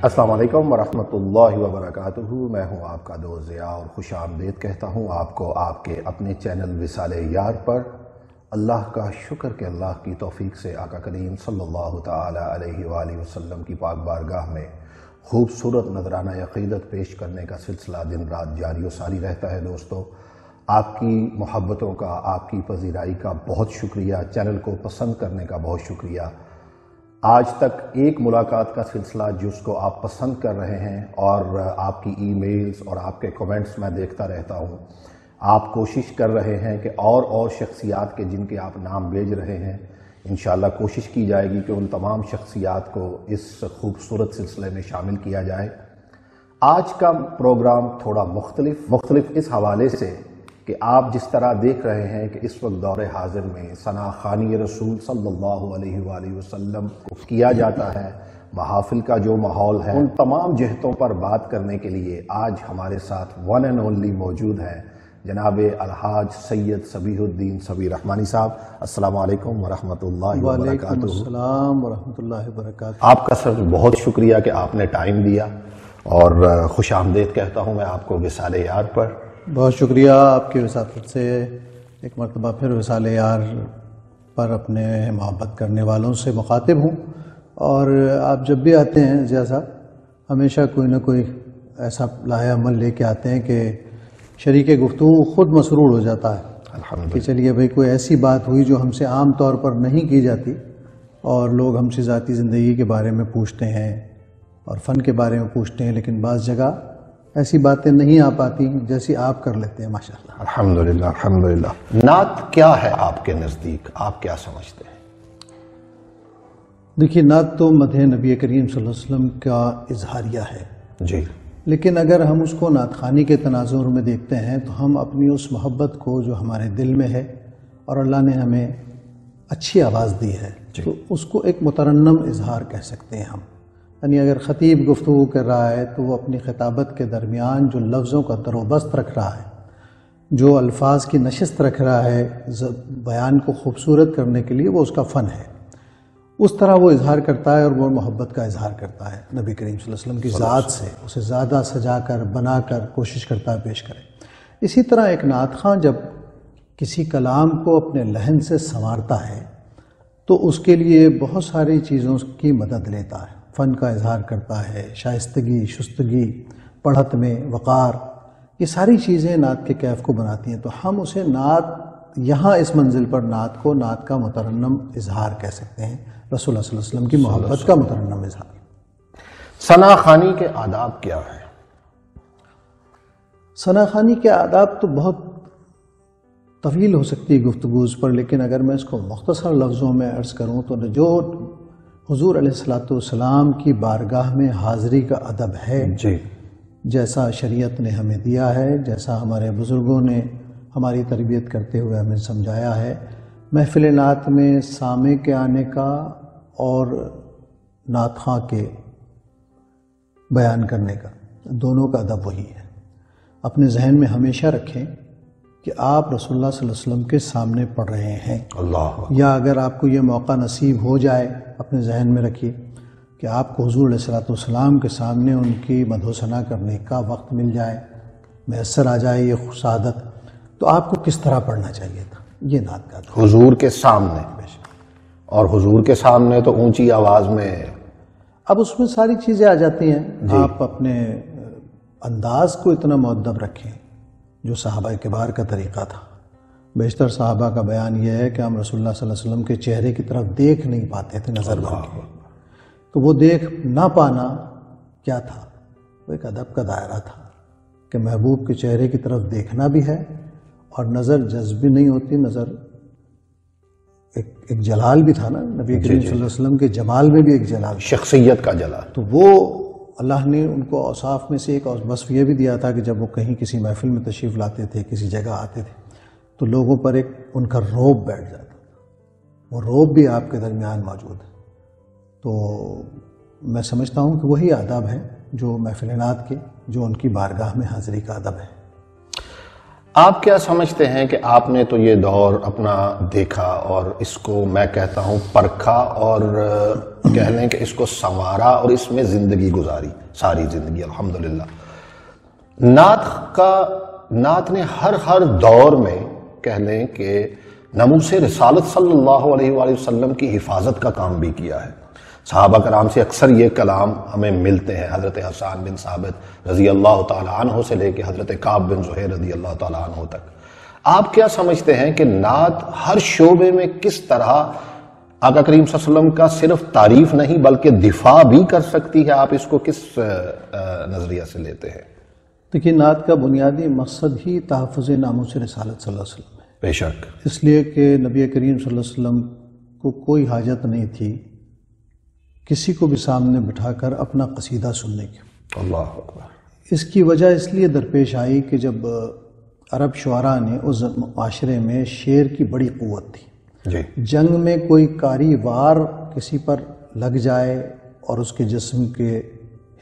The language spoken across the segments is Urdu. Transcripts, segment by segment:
السلام علیکم ورحمۃ اللہ وبرکاتہ۔ میں ہوں آپ کا دوست ضیاء اور خوش آمدید کہتا ہوں آپ کو آپ کے اپنے چینل وصال یار پر۔ اللہ کا شکر کہ اللہ کی توفیق سے آقا کریم صلی اللہ تعالی علیہ وآلہ وسلم کی پاک بارگاہ میں خوبصورت نذرانہ عقیدت پیش کرنے کا سلسلہ دن رات جاری و ساری رہتا ہے۔ دوستو، آپ کی محبتوں کا، آپ کی پذیرائی کا بہت شکریہ، چینل کو پسند کرنے کا بہت شکریہ۔ آج تک ایک ملاقات کا سلسلہ جس کو آپ پسند کر رہے ہیں، اور آپ کی ای میلز اور آپ کے کمنٹس میں دیکھتا رہتا ہوں۔ آپ کوشش کر رہے ہیں کہ اور شخصیات کے جن کے آپ نام بھیج رہے ہیں، انشاءاللہ کوشش کی جائے گی کہ ان تمام شخصیات کو اس خوبصورت سلسلے میں شامل کیا جائے۔ آج کا پروگرام تھوڑا مختلف اس حوالے سے کہ آپ جس طرح دیکھ رہے ہیں کہ اس وقت دور حاضر میں ثنا خوانی رسول صلی اللہ علیہ وآلہ وسلم کو کیا جاتا ہے، محافل کا جو ماحول ہے، ان تمام جہتوں پر بات کرنے کے لیے آج ہمارے ساتھ ون اینڈ اونلی موجود ہیں جناب الحاج سید صبیح الدین صبیح رحمانی صاحب۔ السلام علیکم ورحمۃ اللہ وبرکاتہ۔ وعلیکم السلام ورحمۃ اللہ وبرکاتہ۔ آپ کا سر بہت شکریہ کہ آپ نے ٹائم دیا، اور خوش آمدید کہتا ہوں میں آپ کو وصال یار پر۔ بہت شکریہ آپ کی وساطت سے ایک مرتبہ پھر وصال یار پر اپنے محبت کرنے والوں سے مخاطب ہوں۔ اور آپ جب بھی آتے ہیں ضیاء صاحب، ہمیشہ کوئی نہ کوئی ایسا لائحہ عمل لے کے آتے ہیں کہ شریک گفتگو خود مسرور ہو جاتا ہے کہ چلیے بھئی کوئی ایسی بات ہوئی جو ہم سے عام طور پر نہیں کی جاتی، اور لوگ ہم سے ذاتی زندگی کے بارے میں پوچھتے ہیں اور فن کے بارے میں پوچھتے ہیں، لیکن بعض جگہ ایسی باتیں نہیں آ پاتی جیسی آپ کر لیتے ہیں ماشاءاللہ۔ الحمدللہ الحمدللہ۔ نعت کیا ہے آپ کے نزدیک؟ آپ کیا سمجھتے ہیں؟ دیکھیے، نعت تو مدح نبی کریم صلی اللہ علیہ وسلم کا اظہاریہ ہے جی، لیکن اگر ہم اس کو نعت خوانی کے تناظر میں دیکھتے ہیں تو ہم اپنی اس محبت کو جو ہمارے دل میں ہے اور اللہ نے ہمیں اچھی آواز دی ہے تو اس کو ایک مترنم اظہار کہہ سکتے ہیں ہم۔ یعنی اگر خطیب گفتگو کر رہا ہے تو وہ اپنی خطابت کے درمیان جو لفظوں کا در و بست رکھ رہا ہے، جو الفاظ کی نشست رکھ رہا ہے بیان کو خوبصورت کرنے کے لیے، وہ اس کا فن ہے۔ اس طرح وہ اظہار کرتا ہے اور وہ محبت کا اظہار کرتا ہے نبی کریم صلی اللہ علیہ وسلم کی ذات سے، اسے زیادہ سجا کر بنا کر کوشش کرتا ہے پیش کرے۔ اسی طرح ایک نعت خواں جب کسی کلام کو اپنے لحن سے سنوارتا ہے تو اس کے لیے بہت ساری چیزوں کی مدد لیتا ہے، فن کا اظہار کرتا ہے، شائستگی، شستگی، پڑھت میں وقار، یہ ساری چیزیں نعت کے کیف کو بناتی ہیں۔ تو ہم اسے نعت، یہاں اس منزل پر نعت کو نعت کا مترنم اظہار کہہ سکتے ہیں، رسول اللہ صلی اللہ علیہ وسلم کی محبت کا مترنم اظہار۔ ثنا خوانی کے آداب کیا ہیں؟ ثنا خوانی کے آداب تو بہت طویل ہو سکتی ہے گفتگو اس پر، لیکن اگر میں اس کو مختصر لفظوں میں عرض کروں تو جو حضور علیہ الصلوۃ والسلام کی بارگاہ میں حاضری کا ادب ہے، جی، جیسا شریعت نے ہمیں دیا ہے، جیسا ہمارے بزرگوں نے ہماری تربیت کرتے ہوئے ہمیں سمجھایا ہے، محفل نعت میں سامع کے آنے کا اور نعت خواں کے بیان کرنے کا، دونوں کا ادب وہی ہے۔ اپنے ذہن میں ہمیشہ رکھیں کہ آپ رسول اللہ صلی اللہ علیہ وسلم کے سامنے پڑھ رہے ہیں، اللہ، یا اگر آپ کو یہ موقع نصیب ہو جائے، اپنے ذہن میں رکھیے کہ آپ کو حضور علیہ الصلوۃ والسلام کے سامنے ان کی مدح و ثنا کرنے کا وقت مل جائے، میسر آ جائے یہ سعادت، تو آپ کو کس طرح پڑھنا چاہیے تھا، یہ نعت کا ادب۔ حضور کے سامنے، اور حضور کے سامنے تو اونچی آواز میں، اب اس میں ساری چیزیں آ جاتی ہیں، آپ اپنے انداز کو اتنا مؤدب رکھیں جو صحابہ کبار کا طریقہ تھا۔ بیشتر صحابہ کا بیان یہ ہے کہ ہم رسول اللہ صلی اللہ علیہ وسلم کے چہرے کی طرف دیکھ نہیں پاتے تھے نظر بن کے، تو وہ دیکھ نہ پانا کیا تھا؟ وہ ایک ادب کا دائرہ تھا کہ محبوب کے چہرے کی طرف دیکھنا بھی ہے، اور نظر جذبی نہیں ہوتی، نظر ایک جلال بھی تھا نا، نبی کریم صلی اللہ علیہ وسلم کے جمال میں بھی ایک جلال، شخصیت کا جلال۔ تو وہ اللہ نے ان کو اوصاف میں سے ایک وصف یہ بھی دیا تھا کہ جب وہ کہیں کسی محفل میں تشریف لاتے تھے، کسی جگہ آتے تھے، تو لوگوں پر ایک ان کا روب بیٹھ جاتا تھا، وہ روب بھی آپ کے درمیان موجود ہے۔ تو میں سمجھتا ہوں کہ وہی آداب ہیں جو محفل نعت کے، جو ان کی بارگاہ میں حاضری کا ادب ہے۔ آپ کیا سمجھتے ہیں کہ آپ نے تو یہ دور اپنا دیکھا اور اس کو میں کہتا ہوں پرکھا اور کہہ لیں کہ اس کو سنوارا اور اس میں زندگی گزاری، ساری زندگی الحمدللہ۔ نعت نے ہر دور میں کہہ لیں کہ ناموس رسالت صلی اللہ علیہ وآلہ وسلم کی حفاظت کا کام بھی کیا ہے۔ صحابہ کرام سے اکثر یہ کلام ہمیں ملتے ہیں، حضرت حسان بن ثابت رضی اللہ تعالیٰ عنہ سے لے کے حضرت کعب بن زہیر رضی اللہ تعالیٰ عنہ تک۔ آپ کیا سمجھتے ہیں کہ نعت ہر شعبے میں کس طرح آقا کریم صلی اللہ علیہ وسلم کا صرف تعریف نہیں بلکہ دفاع بھی کر سکتی ہے؟ آپ اس کو کس نظریہ سے لیتے ہیں؟ دیکھیے، نعت کا بنیادی مقصد ہی تحفظ ناموس رسالت صلی اللہ علیہ وسلم ہے۔ بے شک، اس لیے کہ نبی کریم صلی اللہ علیہ وسلم کو کوئی حاجت نہیں تھی کسی کو بھی سامنے بٹھا کر اپنا قصیدہ سننے کی۔ اللہ اکبر۔ اس کی وجہ اس لیے درپیش آئی کہ جب عرب شعراء نے اس معاشرے میں شعر کی بڑی قوت تھی، جی، جنگ میں کوئی کاری وار کسی پر لگ جائے اور اس کے جسم کے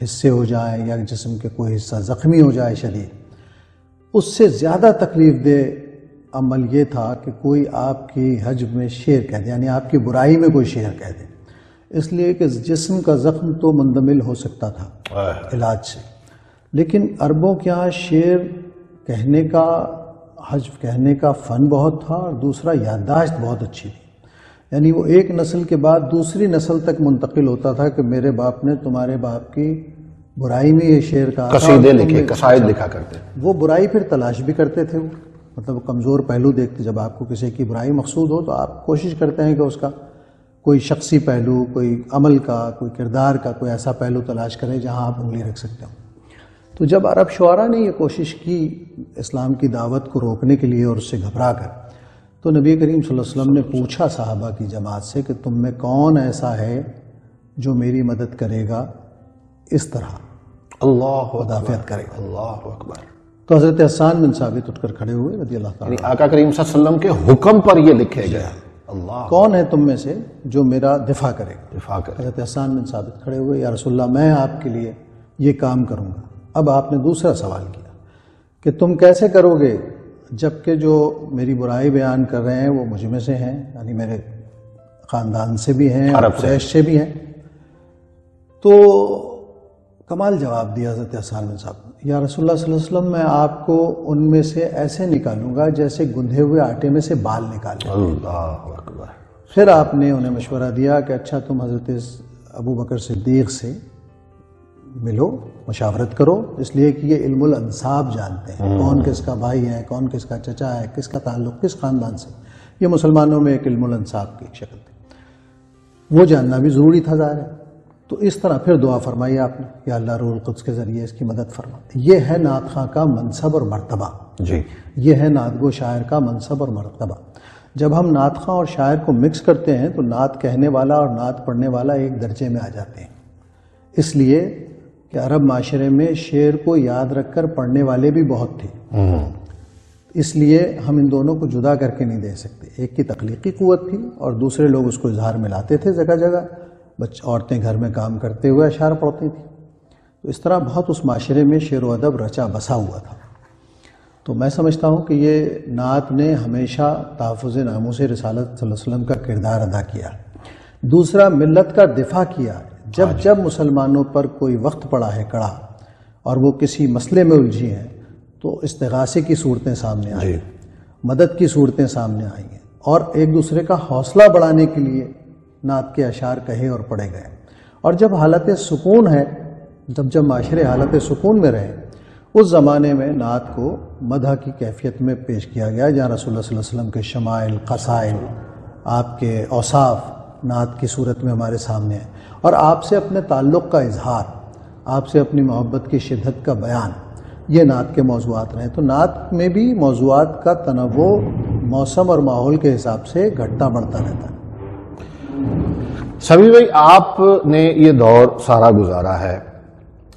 حصے ہو جائیں یا جسم کے کوئی حصہ زخمی ہو جائے شدید، اس سے زیادہ تکلیف دہ عمل یہ تھا کہ کوئی آپ کی حجب میں شعر کہہ دے، یعنی آپ کی برائی میں کوئی شعر کہہ دے، اس لیے کہ جسم کا زخم تو مندمل ہو سکتا تھا علاج سے، لیکن عربوں کے یہاں شعر کہنے کا، حجب کہنے کا فن بہت تھا، اور دوسرا یادداشت بہت اچھی تھی، یعنی وہ ایک نسل کے بعد دوسری نسل تک منتقل ہوتا تھا کہ میرے باپ نے تمہارے باپ کی برائی میں یہ شعر کہا، قصیدے لکھے، قصائد لکھا کرتے، وہ برائی پھر تلاش بھی کرتے تھے، وہ مطلب کمزور پہلو دیکھتے، جب آپ کو کسی کی برائی مقصود ہو تو آپ کوشش کرتے ہیں کہ اس کا کوئی شخصی پہلو، کوئی عمل کا، کوئی کردار کا کوئی ایسا پہلو تلاش کریں جہاں آپ انگلی رکھ سکتے ہوں۔ تو جب عرب شعراء نے یہ کوشش کی اسلام کی دعوت کو روکنے کے لیے اور اس سے گھبرا کر، تو نبی کریم صلی اللہ علیہ وسلم نے پوچھا صحابہ کی جماعت سے کہ تم میں کون ایسا ہے جو میری مدد کرے گا، اس طرح اللہ مدافعت کرے گا۔ اللہ اکبر۔ تو حضرت حسان بن ثابت اٹھ کر کھڑے ہوئے رضی اللہ تعالیٰ، آقا کریم صلی اللہ علیہ وسلم کے حکم پر یہ لکھے گئے، اللہ، کون ہے تم میں سے جو میرا دفاع کرے گا؟ دفاع کرے۔ حضرت حسان بن ثابت کھڑے ہوئے، یا رسول اللہ میں آپ کے لیے یہ کام کروں گا۔ اب آپ نے دوسرا سوال کیا کہ تم کیسے کرو گے، جبکہ جو میری برائی بیان کر رہے ہیں وہ مجھ میں سے ہیں، یعنی میرے خاندان سے بھی ہیں، عرب قریش سے بھی ہیں۔ تو کمال جواب دیا حضرت حسان بن ثابت، یا رسول اللہ صلی اللہ علیہ وسلم میں آپ کو ان میں سے ایسے نکالوں گا جیسے گندھے ہوئے آٹے میں سے بال نکالیں۔ اللہ اکبر۔ پھر آپ نے انہیں مشورہ دیا کہ اچھا تم حضرت ابو بکر صدیق سے ملو، مشاورت کرو، اس لیے کہ یہ علم الانساب جانتے ہیں، کون کس کا بھائی ہے، کون کس کا چچا ہے، کس کا تعلق کس خاندان سے، یہ مسلمانوں میں ایک علم الانساب کی شکل تھی، وہ جاننا بھی ضروری تھا ظاہر ہے۔ تو اس طرح پھر دعا فرمائی آپ نے، یا اللہ روح القدس کے ذریعے اس کی مدد فرما۔ یہ ہے نعت خواں کا منصب اور مرتبہ، جی، یہ ہے نعت گو شاعر کا منصب اور مرتبہ۔ جب ہم نعت خواں اور شاعر کو مکس کرتے ہیں تو نعت کہنے والا اور نعت پڑھنے والا ایک درجے میں آ جاتے ہیں، اس لیے کہ عرب معاشرے میں شعر کو یاد رکھ کر پڑھنے والے بھی بہت تھے، اس لیے ہم ان دونوں کو جدا کر کے نہیں دے سکتے۔ ایک کی تخلیقی قوت تھی اور دوسرے لوگ اس کو اظہار میں لاتے تھے، جگہ جگہ عورتیں گھر میں کام کرتے ہوئے اشعار پڑھتی تھیں، تو اس طرح بہت اس معاشرے میں شعر و ادب رچا بسا ہوا تھا۔ تو میں سمجھتا ہوں کہ یہ نعت نے ہمیشہ تحفظ ناموس رسالت صلی اللہ علیہ وسلم کا کردار ادا کیا۔ دوسرا، ملت کا دفاع کیا۔ جب مسلمانوں پر کوئی وقت پڑا ہے کڑا اور وہ کسی مسئلے میں الجھی ہیں تو استغاثے کی صورتیں سامنے آئی ہیں، مدد کی صورتیں سامنے آئی ہیں، اور ایک دوسرے کا حوصلہ بڑھانے کے لیے نعت کے اشعار کہے اور پڑھے گئے۔ اور جب حالت سکون ہے، جب معاشرے حالت سکون میں رہے، اس زمانے میں نعت کو مدح کی کیفیت میں پیش کیا گیا، جہاں رسول اللہ صلی اللہ علیہ وسلم کے شمائل، قصائل، آپ کے اوصاف نعت کی صورت میں ہمارے سامنے ہیں، اور آپ سے اپنے تعلق کا اظہار، آپ سے اپنی محبت کی شدت کا بیان، یہ نعت کے موضوعات رہے۔ تو نعت میں بھی موضوعات کا تنوع موسم اور ماحول کے حساب سے گھٹتا بڑھتا رہتا ہے۔ سبیل بھائی، آپ نے یہ دور سارا گزارا ہے،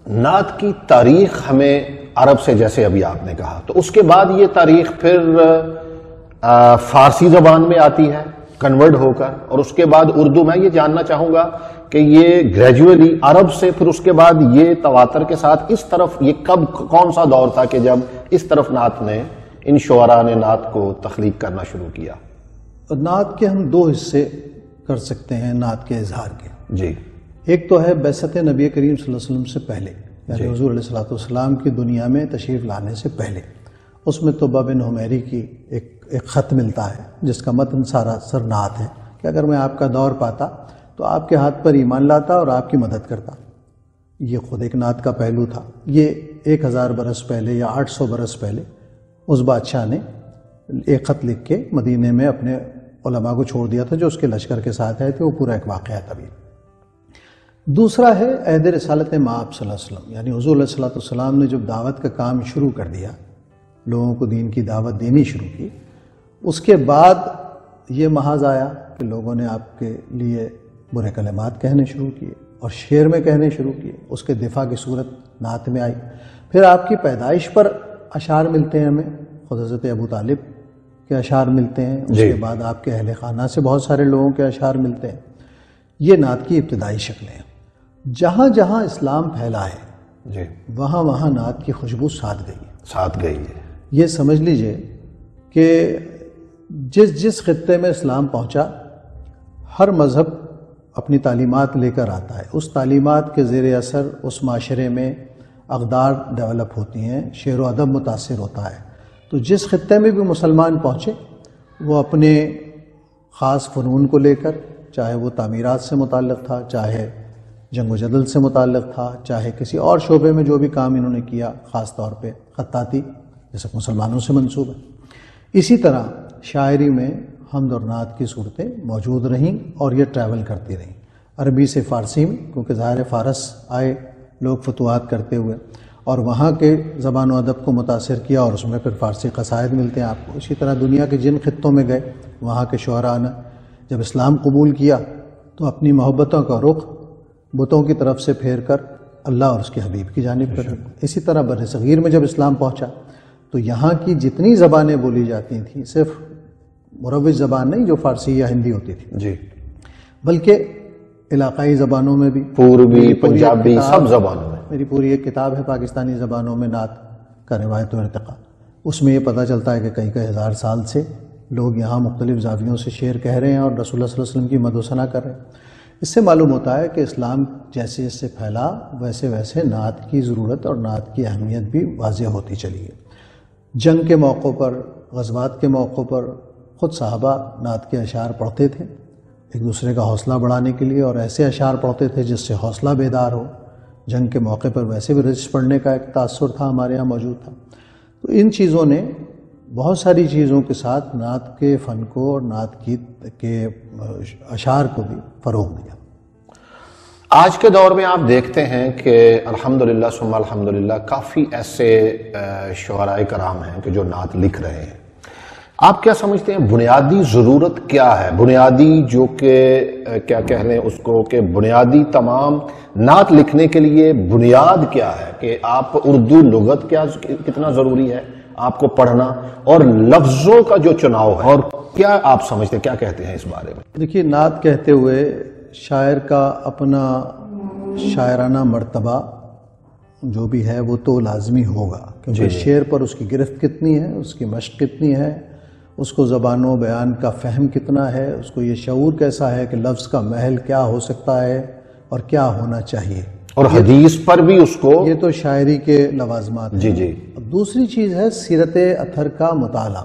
نعت کی تاریخ ہمیں عرب سے جیسے ابھی آپ نے کہا، تو اس کے بعد یہ تاریخ پھر فارسی زبان میں آتی ہے کنورٹ ہو کر، اور اس کے بعد اردو۔ میں یہ جاننا چاہوں گا کہ یہ گریجولی عرب سے پھر اس کے بعد یہ تواتر کے ساتھ اس طرف، یہ کب، کون سا دور تھا کہ جب اس طرف نعت نے ان شعراء نے نعت کو تخلیق کرنا شروع کیا؟ نعت کے ہم دو حصے کر سکتے ہیں نعت کے اظہار کے. جی. ایک تو ہے بعثت نبی کریم صلی اللہ علیہ وسلم سے پہلے، یعنی حضور علیہ الصلوۃ والسلام کی دنیا میں تشریف لانے سے پہلے. اس میں طبع بن حمیری کی ایک خط ملتا ہے جس کا متن سارا سر نعت ہے کہ اگر میں آپ کا دور پاتا تو آپ کے ہاتھ پر ایمان لاتا اور آپ کی مدد کرتا. یہ خود ایک نعت کا پہلو تھا. یہ 1000 برس پہلے یا 800 برس پہلے اس بادشاہ نے ایک خط لکھ کے مدینے میں اپنے علماء کو چھوڑ دیا تھا جو اس کے لشکر کے ساتھ آئے تھے. وہ پورا ایک واقعہ تھا. دوسرا ہے عہد رسالت مآب صلی اللہ علیہ وسلم، یعنی حضور علیہ الصلوۃ والسلام نے جب دعوت کا کام شروع کر دیا، لوگوں کو دین کی دعوت دینی شروع کی، اس کے بعد یہ محاذ آیا کہ لوگوں نے آپ کے لیے برے کلمات کہنے شروع کیے اور شعر میں کہنے شروع کیے. اس کے دفاع کی صورت نعت میں آئی. پھر آپ کی پیدائش پر اشعار ملتے ہیں ہمیں، خود حضرت ابو طالب کے اشعار ملتے ہیں. اس کے بعد آپ کے اہل خانہ سے بہت سارے لوگوں کے اشعار ملتے ہیں. یہ نعت کی ابتدائی شکلیں ہیں. جہاں جہاں اسلام پھیلا ہے وہاں وہاں نعت کی خوشبو ساتھ گئی ہے. یہ سمجھ لیجئے کہ جس خطے میں اسلام پہنچا، ہر مذہب اپنی تعلیمات لے کر آتا ہے. اس تعلیمات کے زیر اثر اس معاشرے میں اقدار ڈیولپ ہوتی ہیں، شعر و ادب متاثر ہوتا ہے. تو جس خطے میں بھی مسلمان پہنچے وہ اپنے خاص فنون کو لے کر، چاہے وہ تعمیرات سے متعلق تھا، چاہے جنگ و جدل سے متعلق تھا، چاہے کسی اور شعبے میں جو بھی کام انہوں نے کیا، خاص طور پہ خطاطی جیسے مسلمانوں سے منسوب ہے. اسی طرح شاعری میں حمد اور نعت کی صورتیں موجود رہیں اور یہ ٹریول کرتی رہیں. عربی سے فارسی میں، کیونکہ ظاہر فارس آئے لوگ فتوحات کرتے ہوئے اور وہاں کے زبان و ادب کو متاثر کیا اور اس میں پھر فارسی قصائد ملتے ہیں آپ کو. اسی طرح دنیا کے جن خطوں میں گئے وہاں کے شعراء نے جب اسلام قبول کیا تو اپنی محبتوں کا رخ بتوں کی طرف سے پھیر کر اللہ اور اس کے حبیب کی جانب کر. اسی طرح بر صغیر میں جب اسلام پہنچا تو یہاں کی جتنی زبانیں بولی جاتی تھیں، صرف مروج زبان نہیں جو فارسی یا ہندی ہوتی تھی، بلکہ علاقائی زبانوں میں بھی، پوربی، پنجابی، سب زبانوں میں. میری پوری ایک کتاب ہے پاکستانی زبانوں میں نعت کا روایت و ارتقاء. اس میں یہ پتہ چلتا ہے کہ کئی ہزار سال سے لوگ یہاں مختلف زاویوں سے شعر کہہ رہے ہیں اور رسول اللہ صلی اللہ علیہ وسلم کی مد و ثنا کر رہے ہیں. اس سے معلوم ہوتا ہے کہ اسلام جیسے جیسے پھیلا ویسے ویسے نعت کی ضرورت اور نعت کی اہمیت بھی واضح ہوتی چلی ہے. جنگ کے موقعوں پر، غزوات کے موقعوں پر خود صحابہ نعت کے اشعار پڑھتے تھے ایک دوسرے کا حوصلہ بڑھانے کے لیے، اور ایسے اشعار پڑھتے تھے جس سے حوصلہ بیدار ہو. جنگ کے موقع پر ویسے بھی رجس پڑھنے کا ایک تاثر تھا، ہمارے یہاں موجود تھا. تو ان چیزوں نے بہت ساری چیزوں کے ساتھ نعت کے فن کو اور نعت کے اشعار کو بھی فروغ دیا. آج کے دور میں آپ دیکھتے ہیں کہ الحمدللہ ثم الحمدللہ کافی ایسے شعراء کرام ہیں کہ جو نعت لکھ رہے ہیں. آپ کیا سمجھتے ہیں بنیادی ضرورت کیا ہے؟ بنیادی جو کہ کیا کہہ لیں اس کو کہ بنیادی تمام نعت لکھنے کے لیے بنیاد کیا ہے کہ آپ اردو لغت کتنا ضروری ہے آپ کو پڑھنا، اور لفظوں کا جو چناؤ ہے، اور کیا آپ سمجھتے ہیں، کیا کہتے ہیں اس بارے میں؟ دیکھیے، نعت کہتے ہوئے شاعر کا اپنا شاعرانہ مرتبہ جو بھی ہے وہ تو لازمی ہوگا، کیونکہ شعر پر اس کی گرفت کتنی ہے، اس کی مشق کتنی ہے، اس کو زبان و بیان کا فہم کتنا ہے، اس کو یہ شعور کیسا ہے کہ لفظ کا محل کیا ہو سکتا ہے اور کیا ہونا چاہیے، اور حدیث پر بھی اس کو، یہ تو شاعری کے لوازمات ہیں. دوسری چیز ہے سیرت اطہر کا مطالعہ،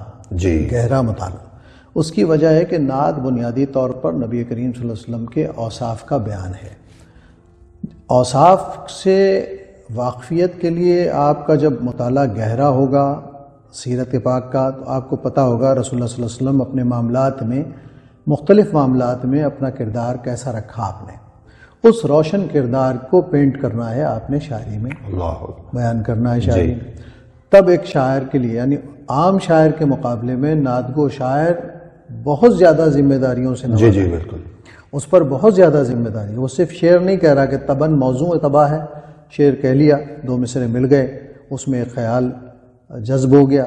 گہرا مطالعہ. اس کی وجہ ہے کہ نعت بنیادی طور پر نبی کریم صلی اللہ علیہ وسلم کے اوصاف کا بیان ہے. اوصاف سے واقفیت کے لیے آپ کا جب مطالعہ گہرا ہوگا سیرت پاک کا، تو آپ کو پتہ ہوگا رسول اللہ صلی اللہ علیہ وسلم اپنے معاملات میں، مختلف معاملات میں اپنا کردار کیسا رکھا آپ نے. اس روشن کردار کو پینٹ کرنا ہے آپ نے شاعری میں، بیان کرنا ہے شاعری میں. تب ایک شاعر کے لیے، یعنی عام شاعر کے مقابلے میں نعت گو شاعر بہت زیادہ ذمہ داریوں سے نوازا ہے. بالکل اس پر بہت زیادہ ذمہ داری. وہ صرف شعر نہیں کہہ رہا کہ تباً موضوع تباہ ہے، شعر کہہ لیا، دو مصرے مل گئے، اس میں ایک خیال جذب ہو گیا.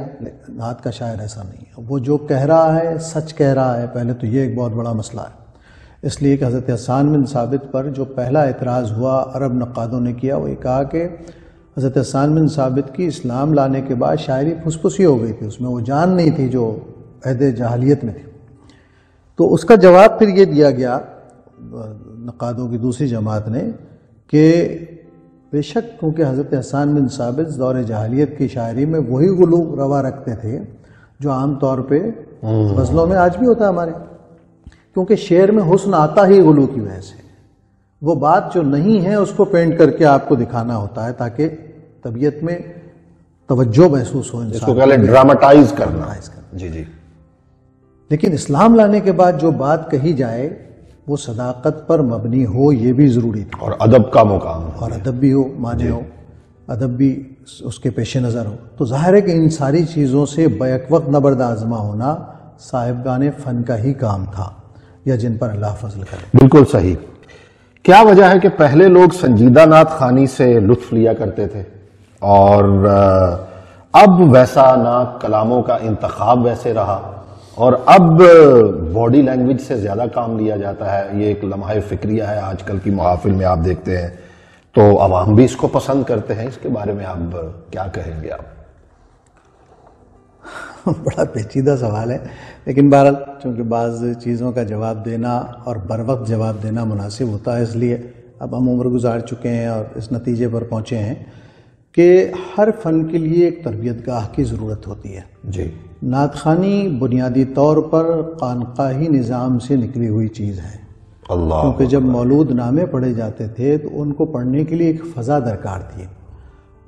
نعت کا شاعر ایسا نہیں ہے. وہ جو کہہ رہا ہے سچ کہہ رہا ہے. پہلے تو یہ ایک بہت بڑا مسئلہ ہے، اس لیے کہ حضرت حسان بن ثابت پر جو پہلا اعتراض ہوا عرب نقادوں نے کیا، وہ یہ کہا کہ حضرت حسان بن ثابت کی اسلام لانے کے بعد شاعری پھسپھسی ہو گئی تھی، اس میں وہ جان نہیں تھی جو عہد جاہلیت میں تھی. تو اس کا جواب پھر یہ دیا گیا نقادوں کی دوسری جماعت نے کہ بے شک کیونکہ حضرت حسان بن ثابت دور جاہلیت کی شاعری میں وہی غلو روا رکھتے تھے جو عام طور پہ غزلوں میں آج بھی ہوتا ہے ہمارے، کیونکہ شعر میں حسن آتا ہی غلو کی وجہ سے. وہ بات جو نہیں ہے اس کو پینٹ کر کے آپ کو دکھانا ہوتا ہے تاکہ طبیعت میں توجہ محسوس ہو، اس کو کہتے ہیں ڈراماٹائز کرنا. جی جی. لیکن اسلام لانے کے بعد جو بات کہی جائے وہ صداقت پر مبنی ہو، یہ بھی ضروری تھا، اور ادب کا مقام ہو، اور ادب بھی ہو، معنی ہو، ادب بھی اس کے پیش نظر ہو. تو ظاہر ہے کہ ان ساری چیزوں سے بیک وقت نبرد آزما ہونا صاحبان فن کا ہی کام تھا، یا جن پر اللہ فضل کرے. بالکل صحیح. کیا وجہ ہے کہ پہلے لوگ سنجیدہ نعت خوانی سے لطف لیا کرتے تھے اور اب ویسا نہ کلاموں کا انتخاب ویسے رہا، اور اب باڈی لینگویج سے زیادہ کام لیا جاتا ہے؟ یہ ایک لمحہ فکریہ ہے آج کل کی محافل میں، آپ دیکھتے ہیں تو عوام بھی اس کو پسند کرتے ہیں. اس کے بارے میں آپ کیا کہیں گے؟ آپ بڑا پیچیدہ سوال ہے، لیکن بہرحال چونکہ بعض چیزوں کا جواب دینا اور بر وقت جواب دینا مناسب ہوتا ہے، اس لیے اب ہم عمر گزار چکے ہیں اور اس نتیجے پر پہنچے ہیں کہ ہر فن کے لیے ایک تربیت گاہ کی ضرورت ہوتی ہے. جی. نعت خوانی بنیادی طور پر خانقاہی نظام سے نکلی ہوئی چیز ہے. اللہ. کیونکہ جب مولود نامے پڑھے جاتے تھے تو ان کو پڑھنے کے لیے ایک فضا درکار تھی،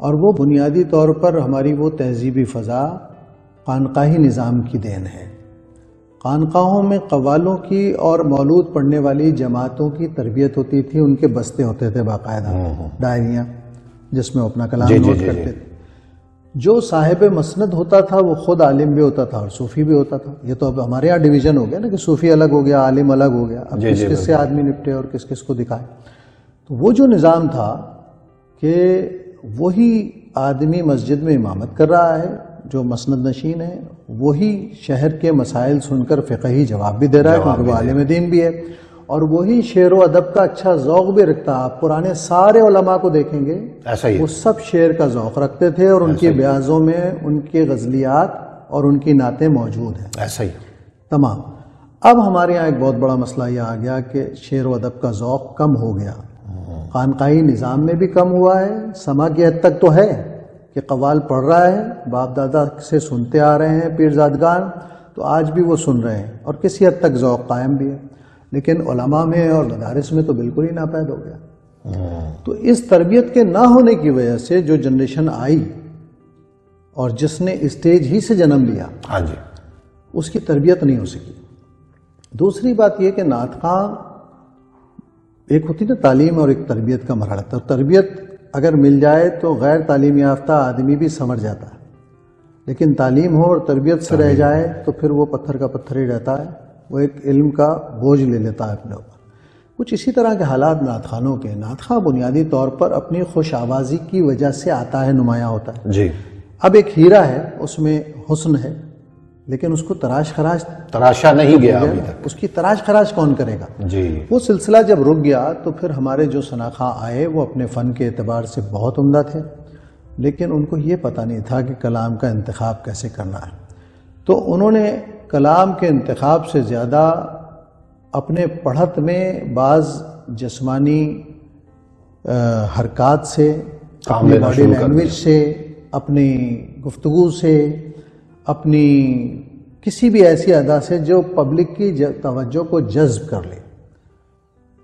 اور وہ بنیادی طور پر ہماری وہ تہذیبی فضا خانقاہی نظام کی دین ہے. خانقاہوں میں قوالوں کی اور مولود پڑھنے والی جماعتوں کی تربیت ہوتی تھی، ان کے بستے ہوتے تھے باقاعدہ، ڈائریاں جس میں اپنا کلام نوٹ کرتے تھے. جو صاحب مسند ہوتا تھا وہ خود عالم بھی ہوتا تھا اور صوفی بھی ہوتا تھا. یہ تو اب ہمارے یہاں ڈویژن ہو گیا نا کہ صوفی الگ ہو گیا، عالم الگ ہو گیا، اب کس کس سے آدمی نپٹے اور کس کس کو دکھائے. تو وہ جو نظام تھا کہ وہی آدمی مسجد میں امامت کر رہا ہے جو مسند نشین ہے، وہی شہر کے مسائل سن کر فقہی جواب بھی دے رہا ہے کیونکہ وہ عالم دین بھی ہے، اور وہی شعر و ادب کا اچھا ذوق بھی رکھتا ہے. آپ پرانے سارے علماء کو دیکھیں گے ایسا ہی وہ سب شعر کا ذوق رکھتے تھے، اور ان کی بیاضوں میں ان کے غزلیات اور ان کی نعتیں موجود ہیں. ایسا ہی تمام. اب ہمارے یہاں ایک بہت بڑا مسئلہ یہ آ گیا کہ شعر و ادب کا ذوق کم ہو گیا، خانقاہی نظام میں بھی کم ہوا ہے. سما کی حد تک تو ہے کہ قوال پڑھ رہا ہے، باپ دادا سے سنتے آ رہے ہیں پیرزادگان، تو آج بھی وہ سن رہے ہیں اور کسی حد تک ذوق قائم بھی ہے. لیکن علماء میں اور مدارس میں تو بالکل ہی ناپید ہو گیا. تو اس تربیت کے نہ ہونے کی وجہ سے جو جنریشن آئی اور جس نے اسٹیج ہی سے جنم لیا، ہاں جی، اس کی تربیت نہیں ہو سکی. دوسری بات یہ کہ نعت خواں ایک ہوتی نا تعلیم اور ایک تربیت کا مرحلہ تھا. تربیت اگر مل جائے تو غیر تعلیم یافتہ آدمی بھی سمجھ جاتا ہے، لیکن تعلیم ہو اور تربیت سے رہ جائے تو پھر وہ پتھر کا پتھر ہی رہتا ہے، وہ ایک علم کا بوجھ لے لیتا ہے اپنے اوپر. کچھ اسی طرح کے حالات نعت خوانوں کے. نعت خواں بنیادی طور پر اپنی خوش آوازی کی وجہ سے آتا ہے، نمایاں ہوتا ہے. جی. اب ایک ہیرا ہے، اس میں حسن ہے، لیکن اس کو تراشا نہیں گیا ابھی تک. اس کی تراش خراش کون کرے گا؟ جی. وہ سلسلہ جب رک گیا تو پھر ہمارے جو ثناخواں آئے وہ اپنے فن کے اعتبار سے بہت عمدہ تھے، لیکن ان کو یہ پتہ نہیں تھا کہ کلام کا انتخاب کیسے کرنا ہے. تو انہوں نے کلام کے انتخاب سے زیادہ اپنے پڑھت میں بعض جسمانی حرکات سے، اپنی باڈی لینگویج سے، اپنی گفتگو سے، اپنی کسی بھی ایسی ادا سے جو پبلک کی توجہ کو جذب کر لے،